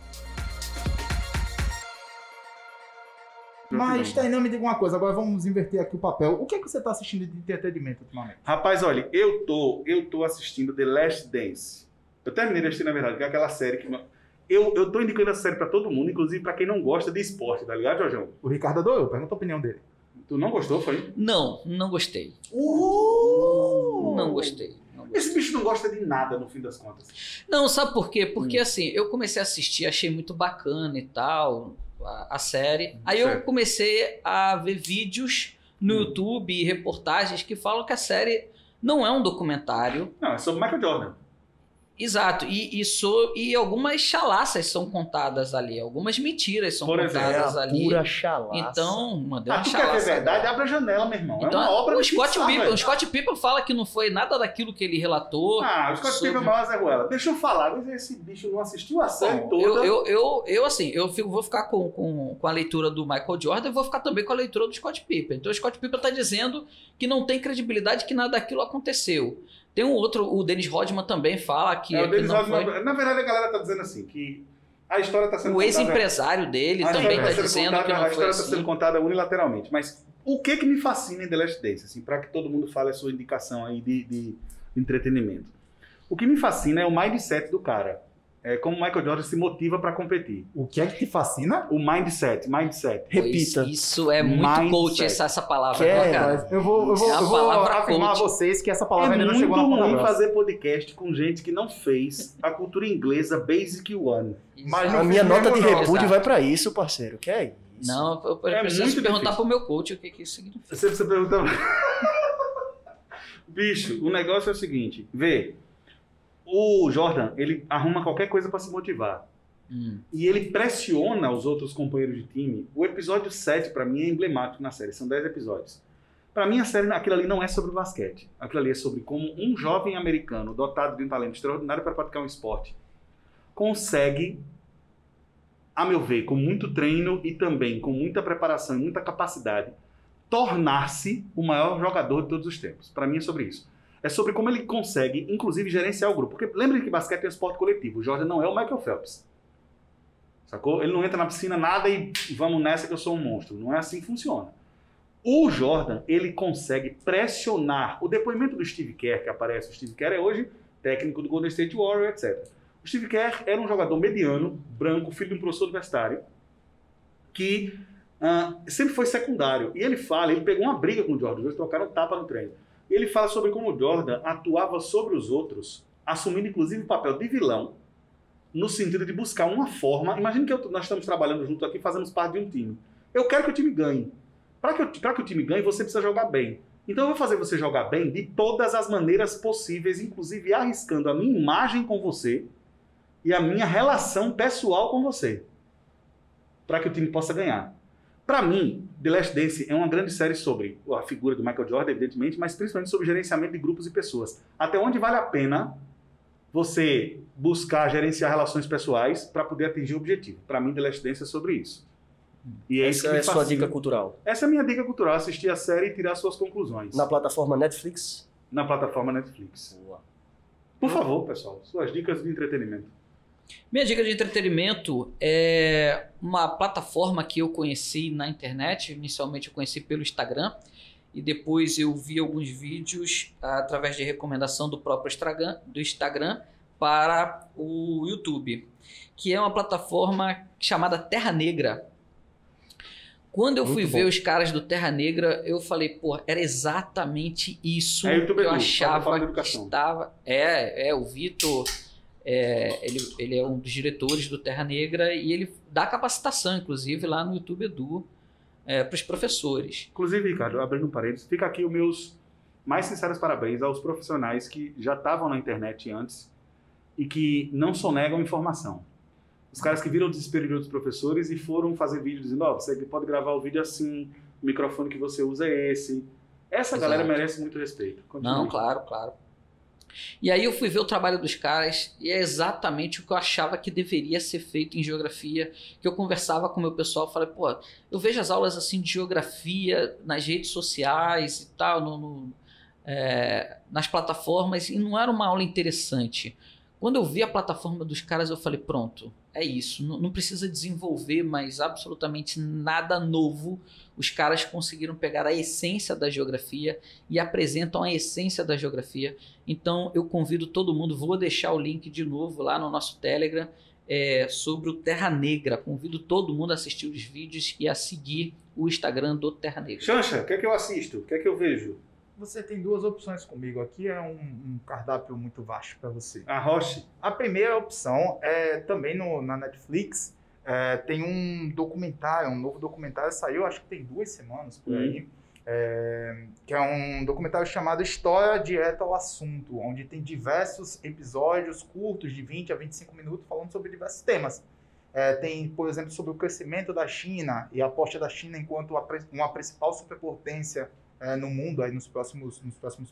Mas, Tainan, me diga uma coisa. Agora vamos inverter aqui o papel. O que é que você tá assistindo de entretenimento ultimamente? Rapaz, olha, eu tô assistindo The Last Dance. Eu terminei de assistir, na verdade, que é aquela série que... Eu tô indicando essa série pra todo mundo, inclusive pra quem não gosta de esporte, tá ligado, Jorjão? O Ricardo adorou. Pergunta a opinião dele. Tu não gostou, foi? Não gostei. Não gostei. Esse bicho não gosta de nada, no fim das contas. Não, sabe por quê? Porque assim, eu comecei a assistir, achei muito bacana e tal, a série. Aí eu comecei a ver vídeos no YouTube e reportagens que falam que a série não é um documentário. Não, é sobre Michael Jordan. Exato, e algumas chalaças são contadas ali, algumas mentiras são contadas ali. Pura chalaça. Então, mandei uma Tu chalaça. quer ver verdade? Abre a janela, meu irmão. Então, é uma obra o de Scott ficção, Pippen, velho. o Scott Pippen fala que não foi nada daquilo que ele relatou. O Scott Pippen é o maior Zé Ruela. Deixa eu falar, esse bicho não assistiu a série Bom, toda. eu vou ficar com a leitura do Michael Jordan e vou ficar também com a leitura do Scott Pippen. Então o Scott Pippen está dizendo que não tem credibilidade, que nada daquilo aconteceu. Tem um outro, o Dennis Rodman também fala que... o Dennis não Rodman, foi... na verdade, a galera tá dizendo assim, que a história tá sendo O contada... ex-empresário dele a também história está tá sendo dizendo contada, que não a foi história assim. está sendo contada unilateralmente. Mas o que me fascina em The Last Dance, assim, para que todo mundo fale a sua indicação aí de entretenimento? O que me fascina é o mindset do cara. É como o Michael Jordan se motiva para competir. O que é que te fascina? O mindset. Repita. Isso é muito Mindset. coach, essa palavra, Que né, é, cara? Eu vou É a palavra afirmar a coach. vocês que essa É palavra ainda não muito chegou na ponta ruim grossa. fazer podcast com gente que não fez a cultura inglesa Basic One. Mas A não minha fiz nota de mesmo, não. repúdio Exato. vai pra isso, parceiro. Que é isso? Não, eu É preciso muito perguntar difícil. pro meu coach o que isso significa. Você precisa perguntar... Bicho, o negócio é o seguinte. Vê, o Jordan, ele arruma qualquer coisa para se motivar. E ele pressiona os outros companheiros de time. O episódio 7, para mim, é emblemático na série. São 10 episódios. Para mim, a série, aquilo ali não é sobre basquete. Aquilo ali é sobre como um jovem americano, dotado de um talento extraordinário para praticar um esporte, consegue, a meu ver, com muito treino e também com muita preparação e muita capacidade, tornar-se o maior jogador de todos os tempos. Para mim é sobre isso. É sobre como ele consegue, inclusive, gerenciar o grupo. Porque lembrem que basquete é um esporte coletivo. O Jordan não é o Michael Phelps. Sacou? Ele não entra na piscina nada e vamos nessa que eu sou um monstro. Não é assim que funciona. O Jordan, ele consegue pressionar. O depoimento do Steve Kerr que aparece. O Steve Kerr é hoje técnico do Golden State Warriors, etc. O Steve Kerr era um jogador mediano, branco, filho de um professor universitário, que sempre foi secundário. E ele pegou uma briga com o Jordan. Os dois trocaram tapa no treino. E ele fala sobre como o Jordan atuava sobre os outros, assumindo inclusive o papel de vilão, no sentido de buscar uma forma... Imagina que nós estamos trabalhando junto aqui, fazemos parte de um time. Eu quero que o time ganhe. Para que o time ganhe, você precisa jogar bem. Então eu vou fazer você jogar bem de todas as maneiras possíveis, inclusive arriscando a minha imagem com você e a minha relação pessoal com você, para que o time possa ganhar. Para mim, The Last Dance é uma grande série sobre a figura do Michael Jordan, evidentemente, mas principalmente sobre gerenciamento de grupos e pessoas. Até onde vale a pena você buscar gerenciar relações pessoais para poder atingir o objetivo. Para mim, The Last Dance é sobre isso. E é Essa é a sua dica cultural. Essa é a minha dica cultural, assistir a série e tirar suas conclusões. Na plataforma Netflix? Na plataforma Netflix. Boa. Por favor, pessoal, suas dicas de entretenimento. Minha dica de entretenimento é uma plataforma que eu conheci na internet. Inicialmente eu conheci pelo Instagram e depois eu vi alguns vídeos através de recomendação do próprio Instagram para o YouTube, que é uma plataforma chamada Terra Negra. Quando eu fui ver os caras do Terra Negra, eu falei, pô, era exatamente isso que eu achava que estava. O Vitor, ele é um dos diretores do Terra Negra e ele dá capacitação, inclusive, lá no YouTube Edu, para os professores. Inclusive, Ricardo, abrindo um parênteses, fica aqui os meus mais sinceros parabéns aos profissionais que já estavam na internet antes e que não sonegam informação. Os caras que viram o desespero de outros professores e foram fazer vídeo dizendo, você pode gravar o vídeo assim, o microfone que você usa é esse. Essa galera merece muito respeito. Continue. Não, claro. E aí eu fui ver o trabalho dos caras e é exatamente o que eu achava que deveria ser feito em geografia, que eu conversava com o meu pessoal, falei, pô, eu vejo as aulas assim de geografia nas redes sociais e tal, nas plataformas, e não era uma aula interessante. Quando eu vi a plataforma dos caras, eu falei, pronto, é isso. Não precisa desenvolver mais absolutamente nada novo. Os caras conseguiram pegar a essência da geografia e apresentam a essência da geografia. Então, eu convido todo mundo, vou deixar o link de novo lá no nosso Telegram, sobre o Terra Negra. Convido todo mundo a assistir os vídeos e a seguir o Instagram do Terra Negra. Xanxa, o que é que eu assisto? O que é que eu vejo? Você tem duas opções comigo. Aqui é um cardápio muito vasto para você. Arroche. A primeira opção é também na Netflix. Tem um documentário, um novo documentário, saiu acho que tem 2 semanas por aí, que é um documentário chamado História Direta ao Assunto, onde tem diversos episódios curtos de 20 a 25 minutos falando sobre diversos temas. Tem, por exemplo, sobre o crescimento da China e a aposta da China enquanto uma principal superpotência no mundo aí nos próximos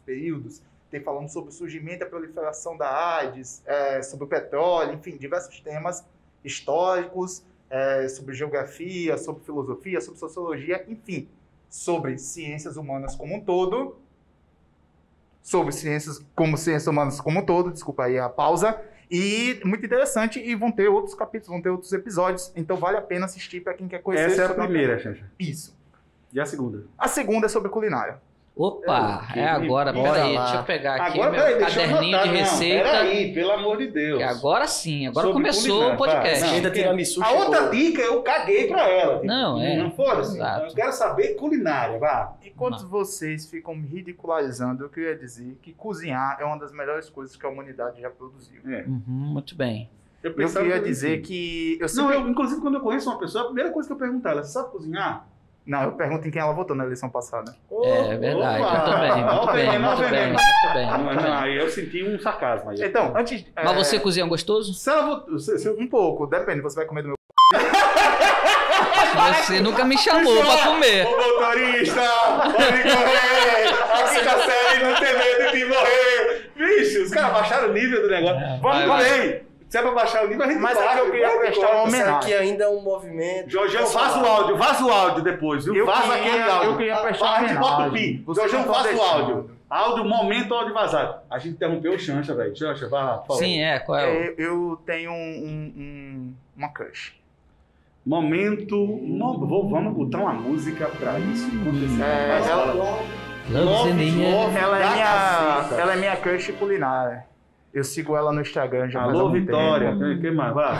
períodos. Tem falando sobre o surgimento e a proliferação da AIDS, sobre o petróleo, enfim, diversos temas históricos, sobre geografia, sobre filosofia, sobre sociologia, enfim, sobre ciências humanas como um todo, sobre ciências humanas como um todo, desculpa aí a pausa, e muito interessante, e vão ter outros capítulos, vão ter outros episódios, então vale a pena assistir para quem quer conhecer. Essa é a primeira, Xanxa. Isso. E a segunda? A segunda é sobre culinária. Opa, agora, peraí, deixa eu pegar aqui agora, meu caderninho de receita. Peraí, pelo amor de Deus. Que agora sim, agora Sobre começou culinária, o podcast. Não, Ainda tiramisu a outra dica eu caguei pra ela. Não, Não foi assim. exato. Eu quero saber culinária, vá. Enquanto vocês ficam me ridicularizando, eu queria dizer que cozinhar é uma das melhores coisas que a humanidade já produziu. Muito bem. Eu queria dizer que... Inclusive, quando eu conheço uma pessoa, a primeira coisa que eu pergunto a ela, você sabe cozinhar? Não, eu pergunto em quem ela votou na eleição passada. É verdade, muito bem. Não, aí eu senti um sarcasmo aí. Então, antes... Mas você cozinha gostoso? Um pouco, depende, você vai comer do meu... Você nunca me chamou pra comer. Ô motorista, pode correr! A quinta série não tem medo de morrer! Vixe, os caras baixaram o nível do negócio. Vamos bem! Se é pra baixar o nível, a gente mas é que eu queria prestar uma Isso homenagem. aqui ainda é um movimento. Jorgeão, vaza o áudio depois, viu? Vaza aquele áudio. Eu queria prestar uma homenagem. Bota o pi. Jorgeão, vaza o áudio. Áudio, momento, áudio vazado. A gente interrompeu o Xanxa, velho. Xanxa, vai lá, por favor. Sim, qual é? Eu tenho uma crush. Momento. Vamos botar uma música pra isso acontecer. Ela é minha crush culinária. Eu sigo ela no Instagram já Alô, Vitória. Quem mais? Vai.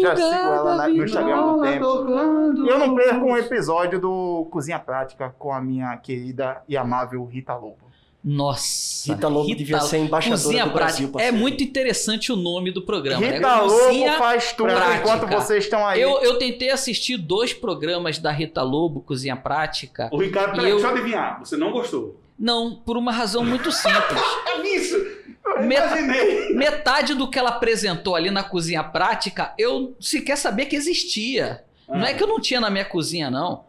Já sigo ela no Instagram há muito tempo. E eu não perco um episódio do Cozinha Prática com a minha querida e amável Rita Lobo. Nossa. Rita Lobo devia ser embaixadora Cozinha do Brasil. Prática. É muito interessante o nome do programa. Rita Lobo faz tudo Prática. Enquanto vocês estão aí. Eu tentei assistir 2 programas da Rita Lobo, Cozinha Prática. O Ricardo, peraí, deixa eu adivinhar. Você não gostou? Não, por uma razão muito simples. É isso! Metade do que ela apresentou ali na Cozinha Prática, eu sequer sabia que existia. Não é que eu não tinha na minha cozinha, não.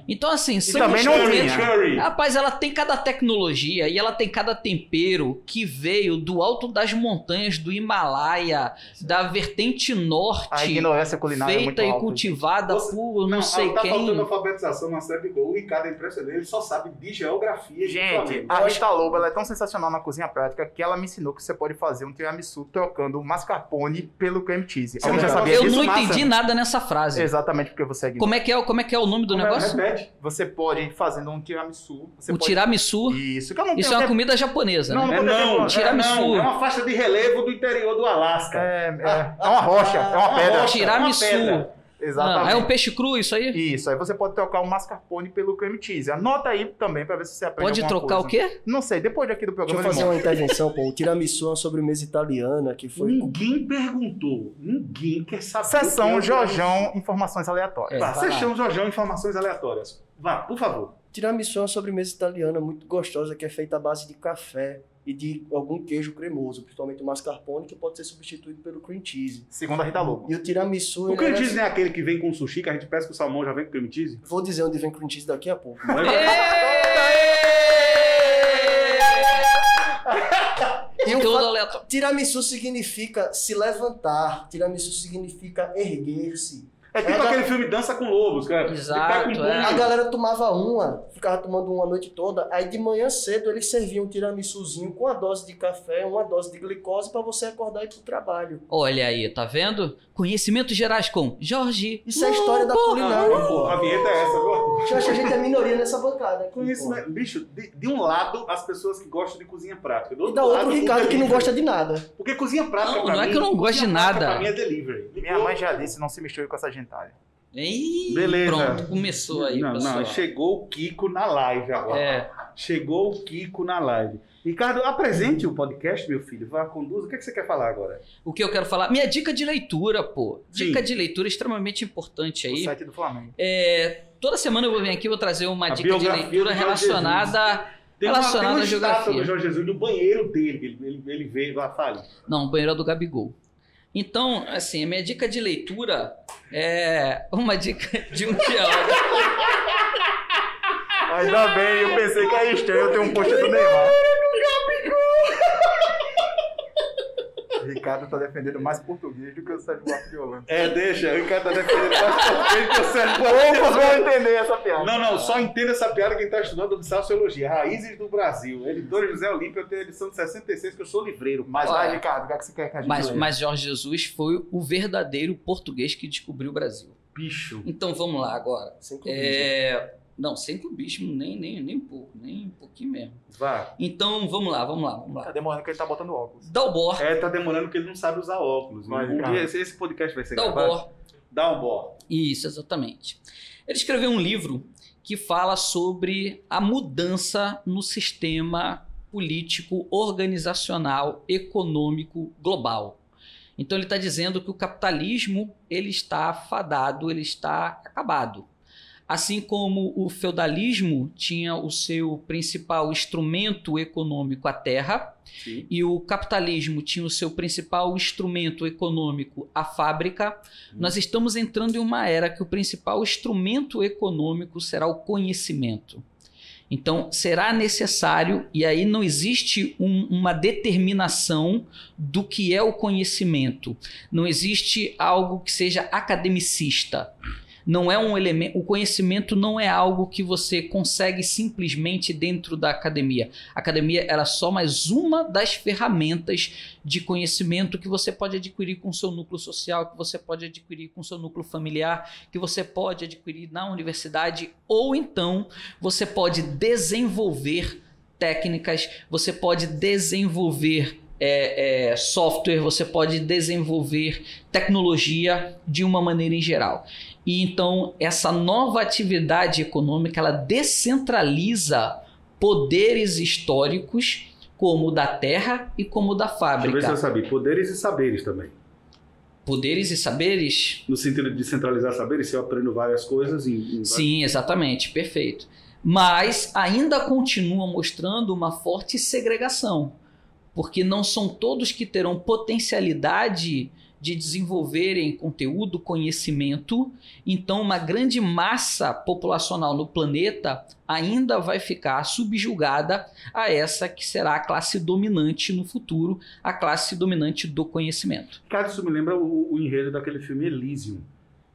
Então, assim, são também os não momentos- tinha. Curry. Rapaz, ela tem cada tecnologia e ela tem cada tempero que veio do alto das montanhas do Himalaia, da vertente norte, A ignorância culinária é muito feita e alta. cultivada por não sei tá quem. faltando alfabetização na série de gol. O Ricardo é impressionante, ele só sabe de geografia. e de Gente, Flamengo. a Rita Lobo ela é tão sensacional na cozinha prática que ela me ensinou que você pode fazer um tiramisu trocando o mascarpone pelo cream cheese. Você Alguém já não- sabia Eu disso, não Massa? entendi nada nessa frase. Exatamente porque você é ignorante. Como é que é o nome do negócio? Repete. Você pode ir fazendo um tiramisu. Você O pode... tiramisu. Isso, que eu não Isso tenho é uma tempo. comida japonesa, Não, né? É não, Tiramisu. é uma faixa de relevo do interior do Alasca. É uma rocha, é uma pedra. rocha. Tiramisu. uma pedra. Exatamente. É um peixe cru isso aí? Isso, aí você pode trocar o mascarpone pelo cream cheese. Anota aí também pra ver se você aprende Pode alguma trocar coisa. o quê? Não sei, depois daqui do Deixa programa eu fazer ele uma intervenção, pô. O tiramisu é uma sobremesa italiana que foi... Ninguém perguntou. Ninguém quer saber. Sessão o que é o Jorjão, informações aleatórias. É. Vá, vai lá. Sessão Jorjão, informações aleatórias. Vá, por favor. Tiramisu é uma sobremesa italiana muito gostosa que é feita à base de café e de algum queijo cremoso, principalmente o mascarpone, que pode ser substituído pelo cream cheese. Segundo a Rita Lobo. E o tiramisu... O ele cream é- cheese não é aquele que vem com sushi, que a gente pesca o salmão já vem com cream cheese? Vou dizer onde vem cream cheese daqui a pouco. Não é? E o Tudo fa- aleatório. Tiramisu significa se levantar. Tiramisu significa erguer-se. É tipo aquele filme Dança com Lobos, cara. Exato, Ele pega um é. A bolo. galera tomava uma, ficava tomando uma a noite toda, aí de manhã cedo eles serviam um tiramisuzinho com uma dose de café, uma dose de glicose pra você acordar e ir pro trabalho. Olha aí, tá vendo? Conhecimentos gerais com Jorge. Isso é a história da Lobo. culinária, A pô. vinheta é essa, viu? Eu acho que a gente é minoria nessa bancada aqui, Conhecimento. Bicho, de um lado, as pessoas que gostam de cozinha prática. Do pô. E outro da lado, outro, o Ricardo que não delivery. gosta de nada. Porque cozinha prática Não, pra não é mim, que eu não gosto de cozinha prática nada. Pra mim é delivery. Minha mãe já disse, não se misture com essa gentalha. Ih, Beleza. pronto, começou aí, Não, pessoal. não, chegou o Kiko na live agora. É, Chegou o Kiko na live. Ricardo, apresente o podcast, meu filho. Vá, conduza. O que, é que você quer falar agora? o que eu quero falar? Minha dica de leitura, pô. Dica Sim. de leitura extremamente importante O aí. site do Flamengo. Toda semana eu vou vir aqui e vou trazer uma A dica de biografia leitura do Jorge relacionada... Tem Relacionado uma à estátua geografia. do Jorge Jesus no banheiro dele. Ele veio lá, fale. Não, o banheiro é do Gabigol. Então, assim, a minha dica de leitura é uma dica de um diálogo. Ainda bem, eu pensei que era estranho eu ter um post do Neymar. Ricardo tá defendendo mais português do que o Sérgio Buarque de Holanda. É, deixa. O Ricardo tá defendendo mais português que o Sérgio Poucos vão entender essa piada. Não, só entenda essa piada quem tá estudando Sociologia. Raízes do Brasil. Editor José Olímpio, eu tenho a edição de 66, que eu sou livreiro. Mas Olha, vai, Ricardo, o que é que você quer que a gente Mas, leia? mas Jorge Jesus foi o verdadeiro português que descobriu o Brasil. Bicho. Então vamos lá agora. Sem clubismo. Não, sem clubismo, nem um pouco, nem um pouquinho mesmo. Vá. Então vamos lá. Tá demorando que ele tá botando óculos. Dalbor. Tá demorando porque ele não sabe usar óculos. Vai, Um Ricardo. dia esse podcast vai ser gravado. Dalbor. Dá um bó. Isso, exatamente. Ele escreveu um livro que fala sobre a mudança no sistema político, organizacional, econômico global. Então ele está dizendo que o capitalismo ele está fadado, ele está acabado. Assim como o feudalismo tinha o seu principal instrumento econômico a terra, Sim. e o capitalismo tinha o seu principal instrumento econômico a fábrica, nós estamos entrando em uma era que o principal instrumento econômico será o conhecimento. Então, será necessário, e aí não existe uma determinação do que é o conhecimento. Não existe algo que seja academicista. Não é um elemento, o conhecimento não é algo que você consegue simplesmente dentro da academia. A academia era só mais uma das ferramentas de conhecimento que você pode adquirir com o seu núcleo social, que você pode adquirir com o seu núcleo familiar, que você pode adquirir na universidade, ou então você pode desenvolver técnicas, você pode desenvolver software, você pode desenvolver tecnologia de uma maneira em geral. E então essa nova atividade econômica ela descentraliza poderes históricos como o da terra e como o da Deixa eu ver fábrica. se eu sabia. Poderes e saberes também. Poderes e saberes? No sentido de centralizar saberes, se eu aprendo várias coisas em Sim, exatamente, perfeito. Mas ainda continua mostrando uma forte segregação, porque não são todos que terão potencialidade de desenvolverem conteúdo, conhecimento. Então, uma grande massa populacional no planeta ainda vai ficar subjugada a essa que será a classe dominante no futuro, a classe dominante do conhecimento. Cara, isso me lembra o enredo daquele filme Elysium,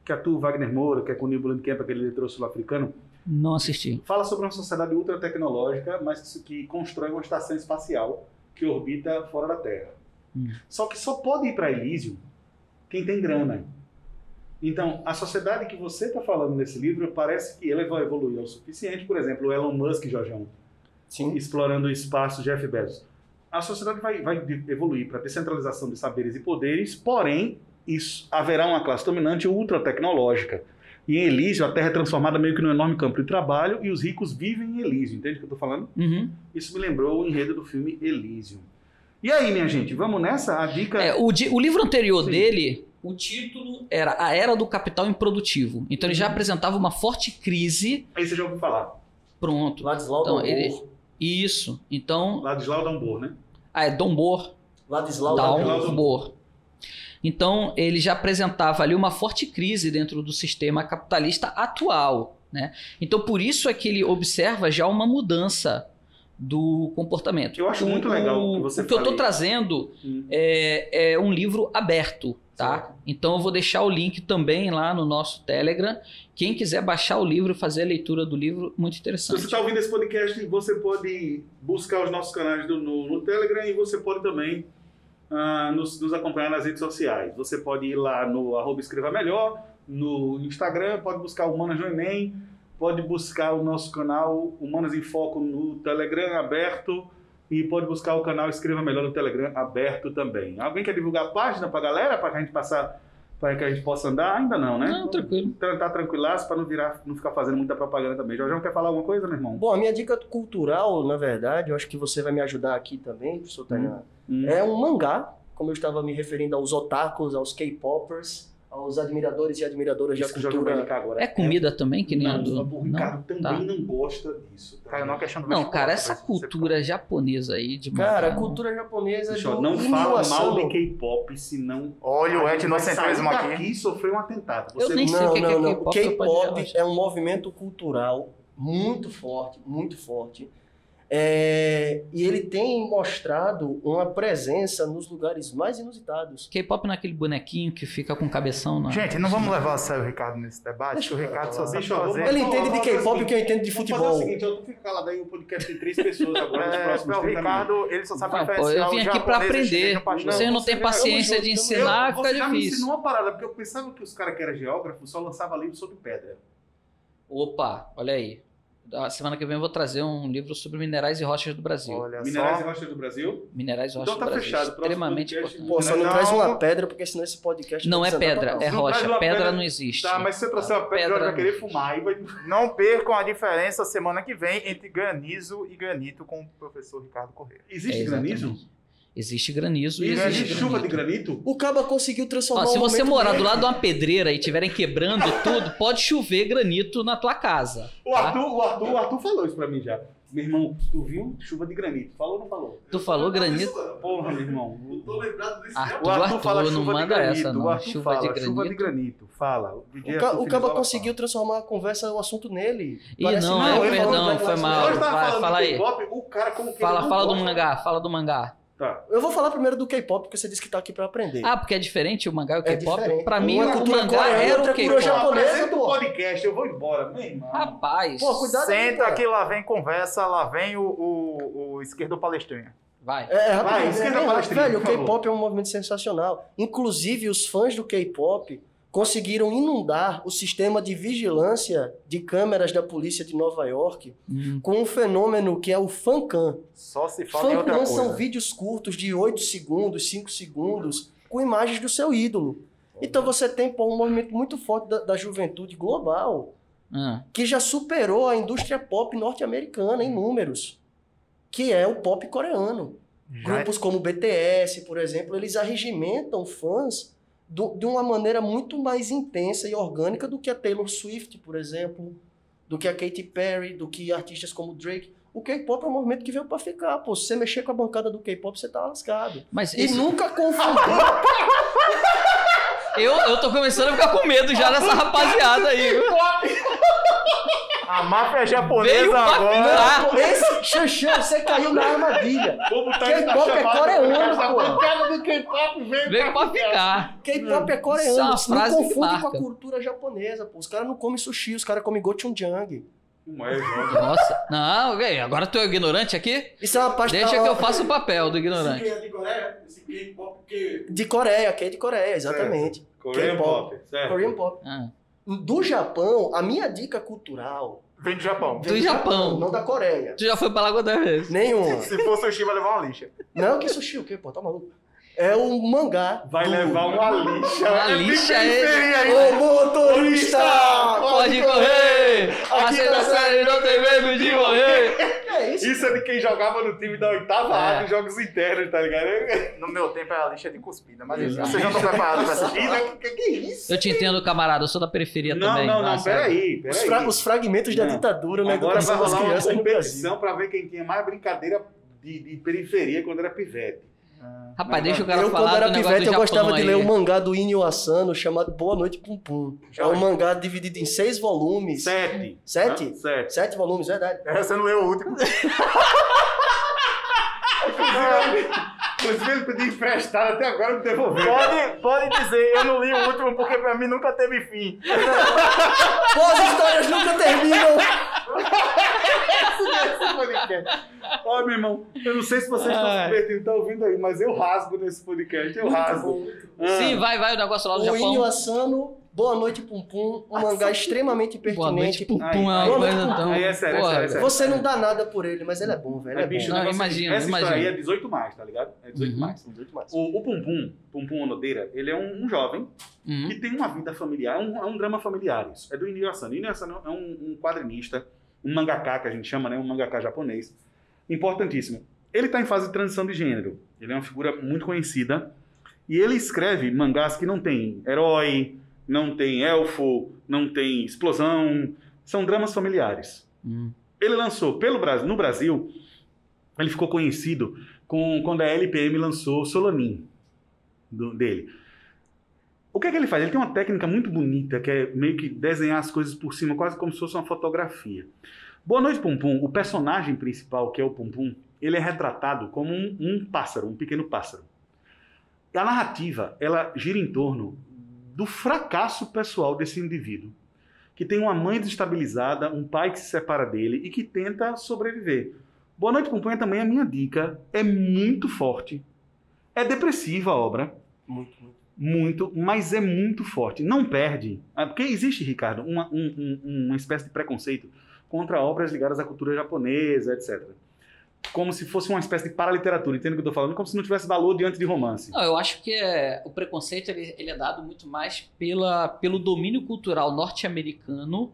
que atua o Wagner Moura, que é com o Neil Blomkamp, aquele diretor sul-africano. Não assisti. Fala sobre uma sociedade ultra tecnológica, mas que constrói uma estação espacial que orbita fora da Terra. Só que só pode ir para Elysium quem tem grana. Então, a sociedade que você está falando nesse livro, parece que ela vai evoluir o suficiente. Por exemplo, o Elon Musk, Jorjão, explorando o espaço, Jeff Bezos. A sociedade vai evoluir para a descentralização de saberes e poderes, porém, haverá uma classe dominante ultra tecnológica. E em Elysium, a Terra é transformada meio que num enorme campo de trabalho e os ricos vivem em Elysium. Entende o que eu estou falando? Uhum. Isso me lembrou o enredo do filme Elysium. E aí, minha gente, vamos nessa? A dica... O livro anterior dele, o título era A Era do Capital Improdutivo. Então ele já apresentava uma forte crise. Aí você já ouviu falar. Pronto. Ladislau então, Dambor. Isso. Então... Ladislau Dambor, né? Ah, é Dambor. Ladislau Dambor. Então, ele já apresentava ali uma forte crise dentro do sistema capitalista atual, né? Então, por isso é que ele observa já uma mudança do comportamento. Eu acho muito legal que você O que eu estou trazendo é um livro aberto, tá? Certo. Então, eu vou deixar o link também lá no nosso Telegram. Quem quiser baixar o livro, fazer a leitura do livro, muito Se interessante. você está ouvindo esse podcast, você pode buscar os nossos canais no Telegram e você pode também nos acompanhar nas redes sociais. Você pode ir lá no @escrevamelhor, no Instagram, pode buscar Humanas no Enem, pode buscar o nosso canal Humanas em Foco no Telegram aberto e pode buscar o canal Escreva Melhor no Telegram aberto também. Alguém quer divulgar a página para a galera, para que a gente para que a gente possa andar? Ainda não, né? Não, tranquilo. Tá tranquilaço para não ficar fazendo muita propaganda também. Jorge, quer falar alguma coisa, meu irmão? Bom, a minha dica cultural, na verdade, eu acho que você vai me ajudar aqui também, professor Tainá. É um mangá, como eu estava me referindo aos otakus, aos K-popers, aos admiradores e admiradoras da cultura. Agora. É comida também, que nem a Não, do... o Ricardo também Tá. não gosta disso. Tá? Cara, não é questão do Não, vestibular, cara, talvez essa você cultura japonesa aí de Cara, a mangá, cultura japonesa Bicho, de não fala mal de animação. K-pop, senão... Olha o a gente vai etnocentrismo sair aqui. daqui e sofrer um atentado. Eu nem sei o que é Não. K-pop. você pode K-pop relaxar. é um movimento cultural muito forte, muito forte. E ele tem mostrado uma presença nos lugares mais inusitados. K-pop naquele bonequinho que fica com cabeção na... Gente, não vamos levar a sério o Ricardo nesse debate, que o Ricardo só sabe Bicho, vamos fazer... Ele entende de K-pop o que eu entendo de Vamos fazer o futebol. seguinte, eu fico calado aí, o podcast tem 3 pessoas agora nos próximos o 30 Ricardo, ele só sabe Ah, pô, diferenciar eu vim o aqui pra japonês, o chinês aprender. e o pastor. Vocês não têm Você- paciência eu- de eu- ensinar, Você fica já me difícil. ensinou uma parada, porque eu pensava que os caras que eram geógrafos só lançavam livros sobre pedra. Opa, olha aí. A semana que vem eu vou trazer um livro sobre minerais e rochas do Brasil. Olha Minerais e só. Rochas do Brasil. Minerais e rochas Então tá do Brasil. fechado. Próximo Extremamente podcast, importante. Pô, só não Não. traz uma pedra, porque senão esse podcast Não vai é desandar pedra, total. é Não traz rocha. uma Pedra pedra- não existe. Tá, mas se você trouxer uma pedra, o Jorge vai querer fumar e vai... Não percam a diferença semana que vem entre granizo e granito com o professor Ricardo Corrêa. Existe Exatamente. granizo? Existe granizo e Existe existe chuva de granito. granito? O Caba conseguiu transformar Ó, se o você momento morar dele. do lado de uma pedreira e estiverem quebrando tudo, pode chover granito na tua casa. O Arthur falou isso pra mim já. Meu irmão, tu viu chuva de granito? Falou ou não falou? Tu falou granito? Porra, meu irmão. Tô lembrado desse Arthur, O Arthur fala não chuva de manda granito. essa, não. O Arthur Chuva fala de chuva de granito. granito. Fala. O Caba Filizola conseguiu fala. transformar a conversa, o assunto nele. Ih, Parece não, que ele perdão, falou- foi mal. Nós tava Vai, falando fala de aí. K-pop, o cara como que ele Fala não do gosta. mangá, fala do mangá. Tá. Eu vou falar primeiro do K-pop, porque você disse que tá aqui pra aprender. Ah, porque é diferente o mangá e o É K-pop? diferente. Pra mim, Uma o cultura mangá coreana, era outra o cultura K-pop. japonesa. Apresenta o pô. podcast, eu vou embora, meu irmão. Rapaz, Pô, cuidado aí, Senta cara. que lá vem conversa, lá vem o esquerdo palestrinha. vai. Rapidinho, Vai, esquenta bem a rápido. palestrinha, Velho, o por favor. K-pop é um movimento sensacional. Inclusive, os fãs do K-pop conseguiram inundar o sistema de vigilância de câmeras da polícia de Nova York com um fenômeno que é o fancam. Só se fala em outra Fancam coisa. são vídeos curtos de 8 segundos, 5 segundos, com imagens do seu ídolo. Então você tem um movimento muito forte da juventude global Ah, que já superou a indústria pop norte-americana em números, que é o pop coreano. Grupos como o BTS, por exemplo, eles arregimentam fãs de uma maneira muito mais intensa e orgânica do que a Taylor Swift, por exemplo, do que a Katy Perry, do que artistas como Drake. O K-pop é um movimento que veio pra ficar. Pô, se você mexer com a bancada do K-pop, você tá lascado. mas E esse... nunca confundir... Eu tô começando a ficar com medo já dessa rapaziada aí. A máfia japonesa Veio pra agora. Não, esse Xanxan, você caiu na armadilha. K-pop é coreano, pô. do K-pop Veio pra ficar. K-pop é Isso é coreano. uma Você não frase que confunde com a marca. cultura japonesa, pô. Os caras não comem sushi, os caras comem gochujang. Nossa. Não, velho, agora tu é ignorante aqui? Isso é uma parte Deixa que eu faça o papel do ignorante. é de Coreia? Esse K-pop que... de Coreia, que é de Coreia, exatamente. Korean Pop, certo. Korean Pop. Ah. Do Japão, a minha dica cultural... Vem do Japão. Do Japão. Não da Coreia. Tu já foi pra lá quantas vezes? Nenhuma. Se for sushi, vai levar uma lixa. Não, que sushi o quê, pô? Tá maluco? É o mangá. Vai levar uma lixa. Uma lixa aí. Ô, motorista! Pode correr! A série não tem medo de morrer! É isso. Isso é de quem jogava no time da oitava A dos jogos internos, tá ligado? No meu tempo era lixa de cuspida, mas Exato. vocês já estão preparados pra essa vida? Que é isso? Eu te entendo, camarada, eu sou da periferia Não, também. não, Nossa, peraí. Os fragmentos da Não. ditadura na Agora vai educação das rolar uma crianças no Brasil. competição pra ver quem tinha mais brincadeira de periferia quando era pivete. Rapaz, deixa o cara Eu, quando falar era do negócio pivete, do eu gostava Japão de ler aí. um mangá do Inyo Asano chamado Boa Noite Pum Pum. É um mangá dividido em 6 volumes. 7. Sete? Né? 7. 7 volumes, verdade. Você não leu o último. Inclusive ele pediu emprestado até agora me devolveu. Pode dizer, eu não li o último porque pra mim nunca teve fim. Boas histórias nunca terminam. Ó, meu irmão, eu não sei se vocês estão se divertindo, estão ouvindo aí, mas eu rasgo nesse podcast, eu rasgo. Sim, vai o negócio lá do O Inyo Japão. Asano, Boa Noite Pum Pum, um mangá extremamente Boa noite, pertinente. pum Aí, pum, é aí, uma aí, coisa tão... aí é sério, é Porra, sério, é sério. Você não dá nada por ele, mas ele é bom, velho. É É bicho, bom. Não, o negócio é o imagina, seguinte, essa história aí imagina. é 18 mais, tá ligado? É 18 Uhum. mais. Muito massa. O Pum Pum Onodeira, ele é um jovem Uhum. que tem uma vida familiar, é um drama familiar isso. É do Inyo Asano. Inyo Asano é um quadrinista, um mangaka que a gente chama, né? Um mangaka japonês. Importantíssimo. Ele está em fase de transição de gênero. Ele é uma figura muito conhecida. E ele escreve mangás que não tem herói, não tem elfo, não tem explosão. São dramas familiares. Ele lançou no Brasil, ele ficou conhecido quando a LPM lançou Solanin dele. O que é que ele faz? Ele tem uma técnica muito bonita, que é meio que desenhar as coisas por cima, quase como se fosse uma fotografia. Boa Noite Pum Pum, o personagem principal, que é o Pum Pum, ele é retratado como um pássaro, um pequeno pássaro. E a narrativa, ela gira em torno do fracasso pessoal desse indivíduo, que tem uma mãe desestabilizada, um pai que se separa dele e que tenta sobreviver. Boa Noite Pum Pum é também a minha dica, é muito forte, é depressiva a obra, muito, mas é muito forte, não perde, porque existe, Ricardo, uma espécie de preconceito contra obras ligadas à cultura japonesa, etc. Como se fosse uma espécie de paraliteratura, entende o que eu estou falando? Como se não tivesse valor diante de romance. Não, eu acho que o preconceito ele é dado muito mais pelo domínio cultural norte-americano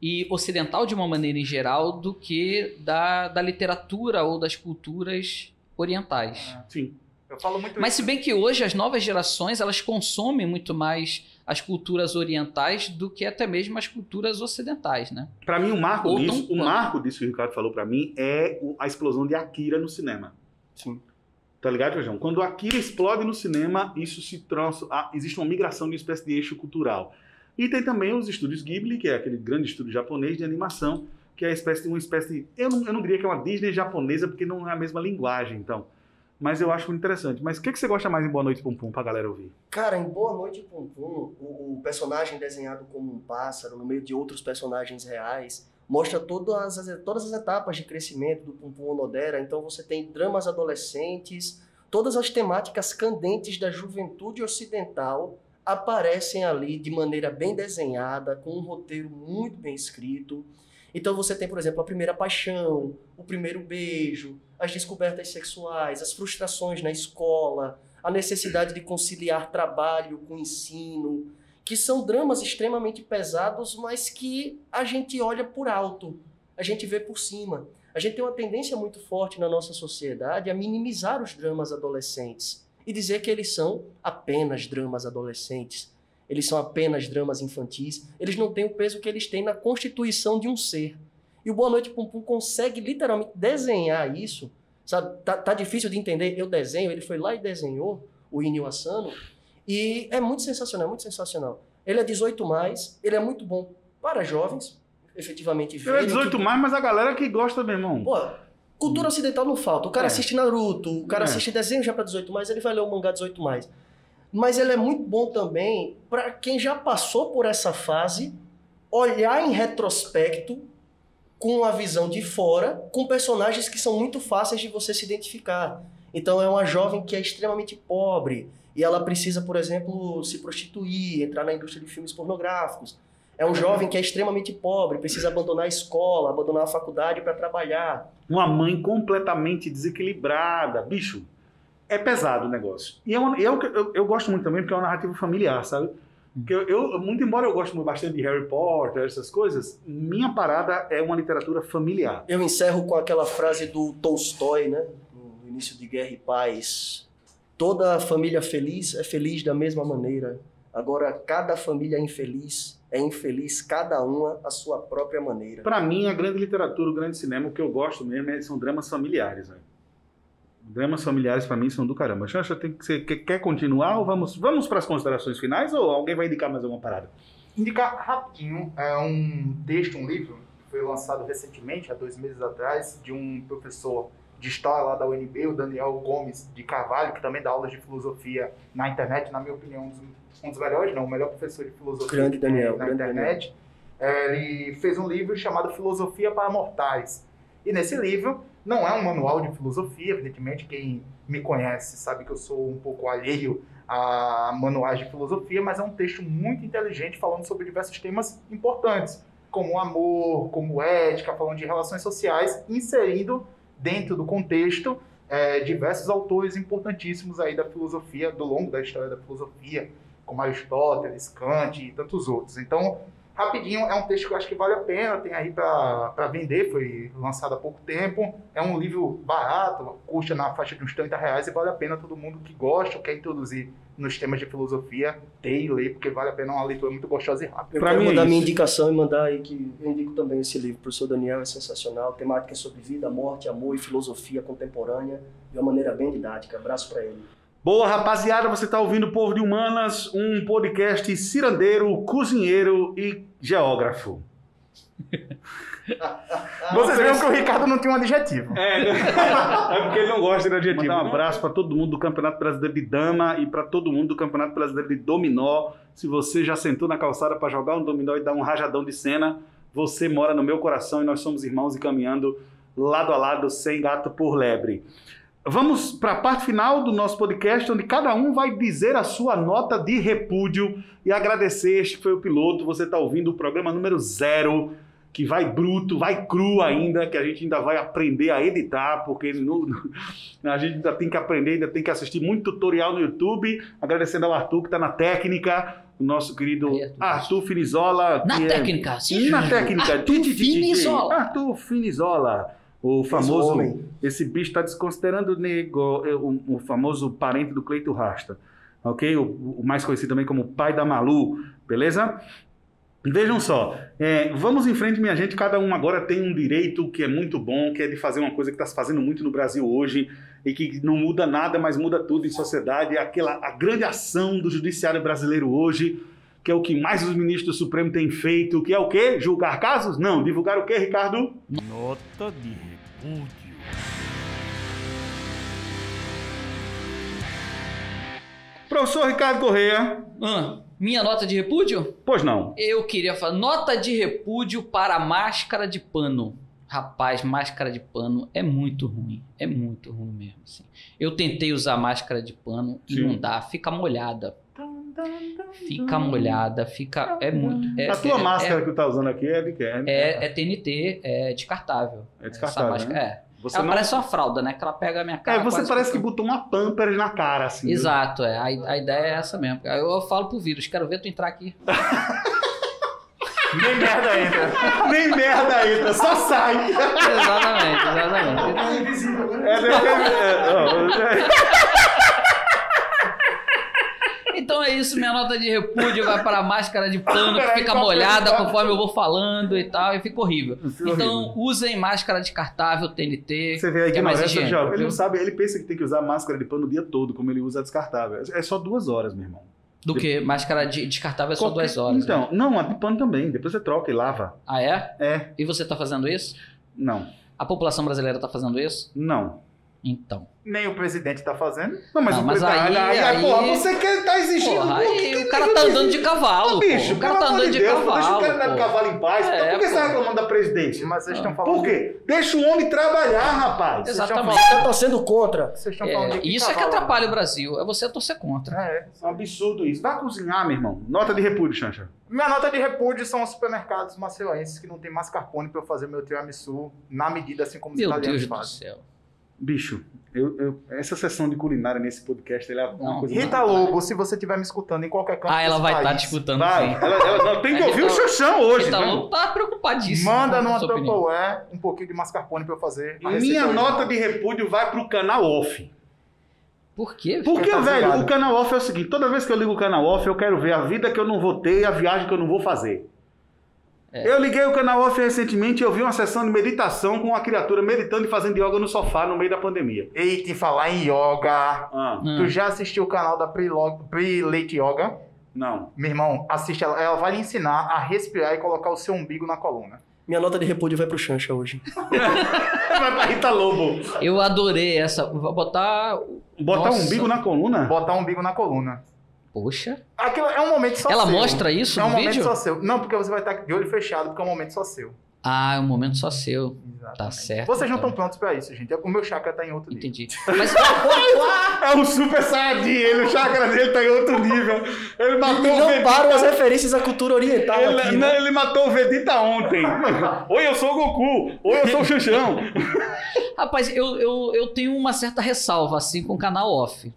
e ocidental de uma maneira em geral do que da literatura ou das culturas orientais. Sim. Eu falo muito Mas isso. se bem que hoje as novas gerações elas consomem muito mais as culturas orientais do que até mesmo as culturas ocidentais, né? Para mim, o marco Ou disso, não o quanto. marco disso que o Ricardo falou para mim é a explosão de Akira no cinema. Sim. Tá ligado, João? Quando Akira explode no cinema, isso se existe uma migração de uma espécie de eixo cultural. E tem também os estúdios Ghibli, que é aquele grande estúdio japonês de animação, que é uma espécie de... Eu não diria que é uma Disney japonesa, porque não é a mesma linguagem, então. Mas eu acho interessante. Mas o que você gosta mais em Boa Noite Pum Pum, pra galera ouvir? Cara, em Boa Noite Pum Pum, o personagem desenhado como um pássaro, no meio de outros personagens reais, mostra todas as etapas de crescimento do Pum Pum Onodeira. Então você tem dramas adolescentes, todas as temáticas candentes da juventude ocidental aparecem ali de maneira bem desenhada, com um roteiro muito bem escrito. Então você tem, por exemplo, a primeira paixão, o primeiro beijo, as descobertas sexuais, as frustrações na escola, a necessidade de conciliar trabalho com ensino, que são dramas extremamente pesados, mas que a gente olha por alto, a gente vê por cima. A gente tem uma tendência muito forte na nossa sociedade a minimizar os dramas adolescentes e dizer que eles são apenas dramas adolescentes. Eles são apenas dramas infantis, eles não têm o peso que eles têm na constituição de um ser. E o Boa Noite Pum Pum consegue literalmente desenhar isso, sabe? Tá difícil de entender, eu desenho, ele foi lá e desenhou, o Inyo Asano, E é muito sensacional, muito sensacional. Ele é 18+, ele é muito bom para jovens, efetivamente. Ele é 18+, mas a galera que gosta, meu irmão. Pô, cultura ocidental não falta. O cara assiste Naruto, o cara É. assiste desenho já para 18+, ele vai ler o mangá 18+. Mas ele é muito bom também para quem já passou por essa fase, olhar em retrospecto, com a visão de fora, com personagens que são muito fáceis de você se identificar. Então é uma jovem que é extremamente pobre e ela precisa, por exemplo, se prostituir, entrar na indústria de filmes pornográficos. É um jovem que é extremamente pobre, precisa abandonar a escola, abandonar a faculdade para trabalhar. Uma mãe completamente desequilibrada. Bicho, é pesado o negócio. E eu gosto muito também porque é uma narrativa familiar, sabe? Porque muito embora eu goste bastante de Harry Potter, essas coisas, minha parada é uma literatura familiar. Eu encerro com aquela frase do Tolstói, né? No início de Guerra e Paz. Toda família feliz é feliz da mesma maneira. Agora, cada família infeliz é infeliz, cada uma à sua própria maneira. Pra mim, a grande literatura, o grande cinema, o que eu gosto mesmo são dramas familiares, velho. Dramas familiares, pra mim, são do caramba. Xanxa, quer continuar ou vamos para as considerações finais ou alguém vai indicar mais alguma parada? Indicar rapidinho um texto, um livro, que foi lançado recentemente, há 2 meses atrás, de um professor de história lá da UNB, o Daniel Gomes de Carvalho, que também dá aulas de filosofia na internet, na minha opinião, um dos melhores, não, o melhor professor de filosofia Grande Daniel, na grande internet. Ele fez um livro chamado Filosofia para Mortais. E nesse livro, não é um manual de filosofia, evidentemente, quem me conhece sabe que eu sou um pouco alheio a manuais de filosofia, mas é um texto muito inteligente falando sobre diversos temas importantes, como amor, como ética, falando de relações sociais, inserindo dentro do contexto diversos autores importantíssimos aí da filosofia, do longo da história da filosofia, como Aristóteles, Kant e tantos outros. Então, rapidinho, é um texto que eu acho que vale a pena, tem aí para vender, foi lançado há pouco tempo. É um livro barato, custa na faixa de uns R$30 e vale a pena todo mundo que gosta ou quer introduzir nos temas de filosofia ter e ler, porque vale a pena, é uma leitura muito gostosa e rápida. Eu quero mandar minha indicação e mandar aí que eu indico também esse livro. O professor Daniel é sensacional, temática sobre vida, morte, amor e filosofia contemporânea de uma maneira bem didática. Abraço para ele. Boa, rapaziada, você está ouvindo o Povo de Humanas, um podcast cirandeiro, cozinheiro e geógrafo. Vocês viram que o Ricardo não tinha um adjetivo. É porque ele não gosta de adjetivo. Mandar um abraço para todo mundo do Campeonato Brasileiro de Dama e para todo mundo do Campeonato Brasileiro de Dominó. Se você já sentou na calçada para jogar um dominó e dar um rajadão de cena, você mora no meu coração e nós somos irmãos e caminhando lado a lado, sem gato por lebre. Vamos para a parte final do nosso podcast, onde cada um vai dizer a sua nota de repúdio e agradecer. Este foi o piloto, você está ouvindo o programa número 0, que vai bruto, vai cru ainda, que a gente ainda vai aprender a editar, porque a gente ainda tem que aprender, ainda tem que assistir muito tutorial no YouTube. Agradecendo ao Arthur, que está na técnica, o nosso querido Arthur Finizola. Na técnica, sim. Na técnica. Arthur Finizola. Arthur Finizola. O famoso, esse bicho está desconsiderando o famoso parente do Cleito Rasta, ok? O mais conhecido também como pai da Malu, beleza? Vejam só, vamos em frente, minha gente. Cada um agora tem um direito que é muito bom, que é de fazer uma coisa que está se fazendo muito no Brasil hoje e que não muda nada, mas muda tudo em sociedade. A grande ação do judiciário brasileiro hoje, que é o que mais os ministros do Supremo têm feito, que é o quê? Julgar casos? Não. Divulgar o quê, Ricardo? Nota de repúdio. Professor Ricardo Correia. Minha nota de repúdio? Pois não. Eu queria falar nota de repúdio para máscara de pano. Rapaz, máscara de pano é muito ruim. É muito ruim mesmo, assim. Eu tentei usar máscara de pano e não dá. Fica molhada. Fica molhada, fica... É muito... A tua máscara que tu tá usando aqui é de quê? É TNT, é descartável. É descartável, né? Ela parece uma fralda, né? Que ela pega a minha cara... você parece que botou uma Pampers na cara, assim. Exato, a ideia é essa mesmo. Eu falo pro vírus, quero ver tu entrar aqui. Nem merda entra. Nem merda entra, só sai. Exatamente. É invisível, né? Então é isso, minha nota de repúdio vai para a máscara de pano que fica molhada conforme eu vou falando e tal, e fica horrível. Então usem máscara descartável, TNT, você vê aí que é mais higiênico. Ele não sabe, ele pensa que tem que usar máscara de pano o dia todo, como ele usa a descartável. É só 2 horas, meu irmão. Do que? Máscara descartável é só 2 horas. Então, né? não, a de pano também. Depois você troca e lava. Ah, é? É. E você tá fazendo isso? Não. A população brasileira tá fazendo isso? Não. Então. Nem o presidente tá fazendo. Não, mas Não, o mas presidente... aí- porra, você quer tá exigindo... Porra, pô, aí o cara tá andando de cavalo, Bicho, pô. O cara pelo tá amor andando de de Deus, cavalo, deixa o cara andar de pô. cavalo em paz. É, Então, por que você pô. tá reclamando da presidência? Mas vocês estão falando. Por quê? Deixa o homem trabalhar, rapaz. Exatamente. Você tá torcendo contra. Vocês estão falando de Isso é que cavalo. atrapalha o Brasil. É você torcer contra. É. É um absurdo isso. Vai cozinhar, meu irmão. Nota de repúdio, Xanxa. Minha nota de repúdio são os supermercados maceienses que não tem mascarpone pra eu fazer meu tiramisu na medida, assim como os Meu italianos Deus do fazem. céu. Bicho, essa sessão de culinária nesse podcast, ela é uma Não. coisa... Rita Lobo, se você estiver me escutando em qualquer canto Ah, ela desse vai estar país, disputando Vai, sim. ela não, tem que A ouvir o Rita- Xuxão hoje, Rita né? Lobo tá preocupadíssima. Manda com a numa sua opinião. Tupperware um pouquinho de mascarpone pra eu fazer. a Minha receita nota original. de repúdio vai pro canal off. Por quê? Porque, tá velho, desligado. o canal off é o seguinte, toda vez que eu ligo o canal off, eu quero ver a vida que eu não vou ter e a viagem que eu não vou fazer. É. Eu liguei o canal off recentemente e eu vi uma sessão de meditação com uma criatura meditando e fazendo yoga no sofá no meio da pandemia. Eita, em falar em yoga. Ah, Hum. Tu já assistiu o canal da Pri Leite Yoga? não. Meu irmão, assiste ela. Ela vai lhe ensinar a respirar e colocar o seu umbigo na coluna. Minha nota de repúdio vai pro Xanxa hoje. Vai pra Rita Lobo. Eu adorei essa. Vou botar. Botar Nossa. um umbigo na coluna? Botar o umbigo na coluna. Poxa. Aquilo é um momento só Ela seu. mostra isso É um no momento vídeo? só seu. Não, porque você vai estar de olho fechado, porque é um momento só seu. Ah, é um momento só seu. Exatamente. Tá certo. Vocês não então. estão prontos pra isso, gente. O meu chakra tá em outro nível. Entendi. Mas É um super saiyajin, o chakra dele tá em outro nível. Ele matou o Não Vegeta. param as referências à cultura oriental aqui, Ele, né? ele matou o Vegeta ontem. Oi, eu sou o Goku. Oi, eu sou o Xuxão. rapaz, eu tenho uma certa ressalva assim com o canal off.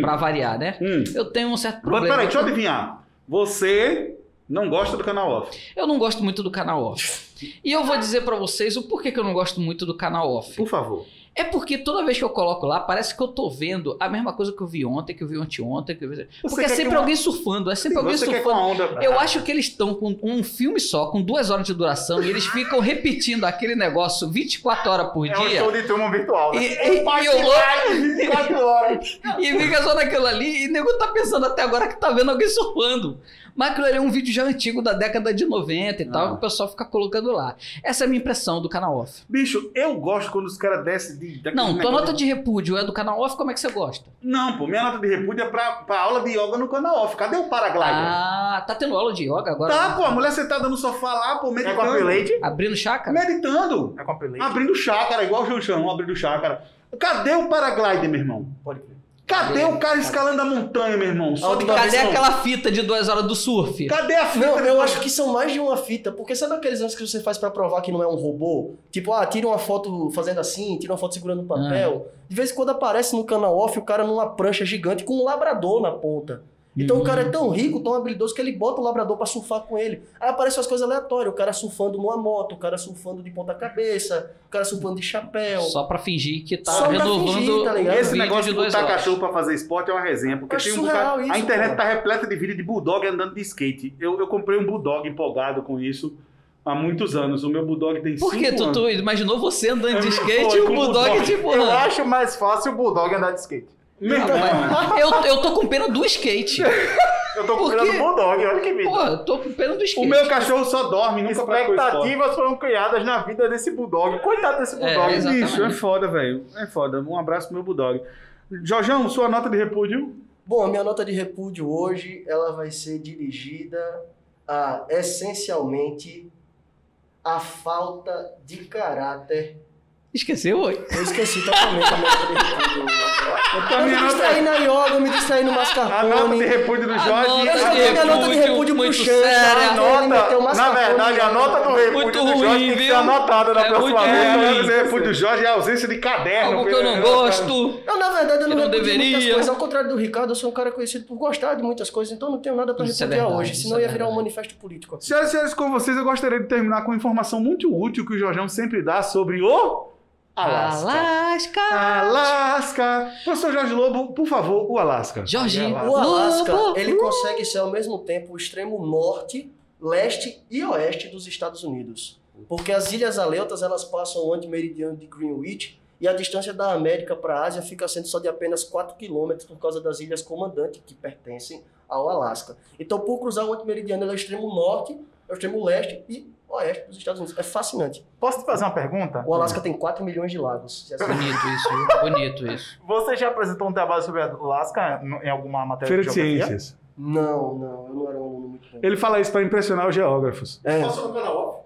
Pra variar, né? Eu tenho um certo Mas problema. peraí, deixa eu adivinhar. Você não gosta do canal off? Eu não gosto muito do canal off. E eu vou dizer pra vocês o porquê que eu não gosto muito do canal off. Por favor. É porque toda vez que eu coloco lá, parece que eu tô vendo a mesma coisa que eu vi ontem, que eu vi anteontem, que eu vi... Porque é quer sempre que uma- alguém surfando, é sempre alguém Você quer com surfando. a onda... Eu acho que eles estão com um filme só, com 2 horas de duração, e eles ficam repetindo aquele negócio 24 horas por É um dia. show de turma virtual, né? E eu Live 24 horas. E fica só naquilo ali, e o nego tá pensando até agora que tá vendo alguém surfando. Mas aquilo ali é um vídeo já antigo da década de 90 e tal, que o pessoal fica colocando lá. Essa é a minha impressão do canal off. Bicho, eu gosto quando os caras descem daquele Não, tua negócio nota de repúdio é do canal off, como é que você gosta? Não, pô, minha nota de repúdio é pra aula de yoga no canal off. Cadê o paraglider? Ah, tá tendo aula de yoga agora? Tá, pô, a mulher sentada no sofá lá, pô, É meditando. com a Pri Leite? Abrindo chácara? Meditando. É com a Pri Leite? Abrindo chácara, igual o Xuxão, abrindo chácara. Cadê o paraglider, meu irmão? Pode crer. Cadê o cara escalando a montanha, meu irmão? Só de Cadê Cadê cabeção? aquela fita de 2 horas do surf? Cadê a fita? Não, eu acho que são mais de uma fita, porque sabe aqueles lances que você faz pra provar que não é um robô? Tipo, tira uma foto fazendo assim, tira uma foto segurando um papel. De vez em quando aparece no canal off o cara numa prancha gigante com um labrador na ponta. Então o cara é tão rico, tão habilidoso, que ele bota o labrador pra surfar com ele. Aí aparecem umas coisas aleatórias, o cara surfando numa moto, o cara surfando de ponta cabeça, o cara surfando de chapéu. Só pra fingir que tá Só pra renovando fingir, tá ligado? o Esse vídeo negócio de de 2 botar horas. cachorro pra fazer esporte é uma resenha, porque Acho tem um surreal bocado... isso, A internet pô. tá repleta de vídeo de bulldog andando de skate. Eu comprei um bulldog empolgado com isso há muitos anos. O meu bulldog tem 5 Por que, anos. tu imaginou você andando de Eu skate fui e o com o bulldog bulldog. tipo... Eu acho mais fácil o Bulldog andar de skate. Meu irmão, Eu tô com pena do skate. Eu tô Por com pena quê? do Bulldog, olha que vida. Pô, eu tô com pena do skate. o meu cachorro só dorme, nunca praticou esporte. Expectativas foram criadas na vida desse Bulldog. Coitado desse Bulldog. exatamente. Bicho, é foda, velho. É foda. Um abraço pro meu bulldog. Jorjão, sua nota de repúdio? Bom, a minha nota de repúdio hoje, ela vai ser dirigida a, essencialmente, a falta de caráter. Esqueceu, oi? Eu esqueci totalmente a minha nota de repúdio hoje. Então, Eu me distraí na yoga, eu me distraí no A nota de mascarpone. repúdio do Jorge... Eu joguei minha nota de repúdio pro muito Xanxa. séria. Ele meteu o Na mascarpone. verdade, a nota do repúdio Muito do Jorge ruim, tem que ser viu? anotada na É próxima muito vez. A ruim. nota de repúdio do Jorge é a ausência de caderno. Algo que eu não gosto. Eu, na verdade, eu Que não não repudio muitas deveria. coisas. Ao contrário do Ricardo, eu sou um cara conhecido por gostar de muitas coisas, então eu não tenho nada pra Isso é repudiar verdade, hoje, isso senão é ia virar um verdade. manifesto político aqui. Senhoras e senhores, com vocês eu gostaria de terminar com uma informação muito útil que o Jorjão sempre dá sobre o Alasca. Alasca. Professor Jorge Lobo, por favor, o Alasca. Jorginho. O Alasca, Lobo. ele consegue ser ao mesmo tempo o extremo norte, leste e oeste dos Estados Unidos. Porque as Ilhas Aleutas, elas passam o anti-meridiano de Greenwich e a distância da América para a Ásia fica sendo só de apenas 4 quilômetros por causa das Ilhas Comandante, que pertencem ao Alasca. Então, por cruzar o antimeridiano, ele é o extremo norte, é o extremo leste e oeste dos Estados Unidos. É fascinante. Posso te fazer uma pergunta? O Alasca tem 4 milhões de lagos. Bonito isso, viu? Bonito isso. Você já apresentou um trabalho sobre o Alasca em alguma matéria Feira de de geografia? Ciências. Não, eu não era um aluno muito bom. Ele fala isso para impressionar os geógrafos. É. no canal off?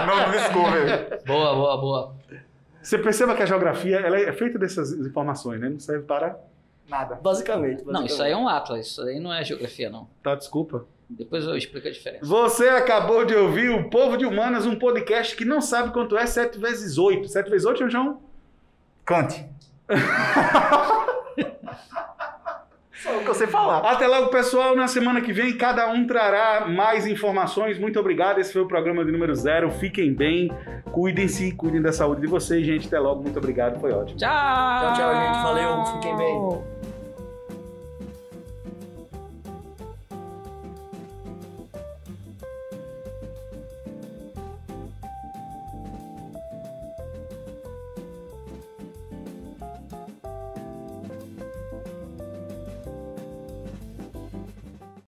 Não, Discovery. Boa. Você perceba que a geografia ela é feita dessas informações, né? Não serve para Nada. Basicamente. Não, isso aí é um atlas, isso aí não é geografia, não. Tá, desculpa. Depois eu explico a diferença. Você acabou de ouvir o Povo de Humanas, um podcast que não sabe quanto é 7 vezes 8. 7 vezes 8, João? Cante. Só o que eu sei falar. Até logo, pessoal. Na semana que vem, cada um trará mais informações. Muito obrigado. Esse foi o programa de número 0. Fiquem bem. Cuidem-se. Cuidem da saúde de vocês, gente. Até logo. Muito obrigado. Foi ótimo. Tchau, Tchau, gente. Valeu. Fiquem bem.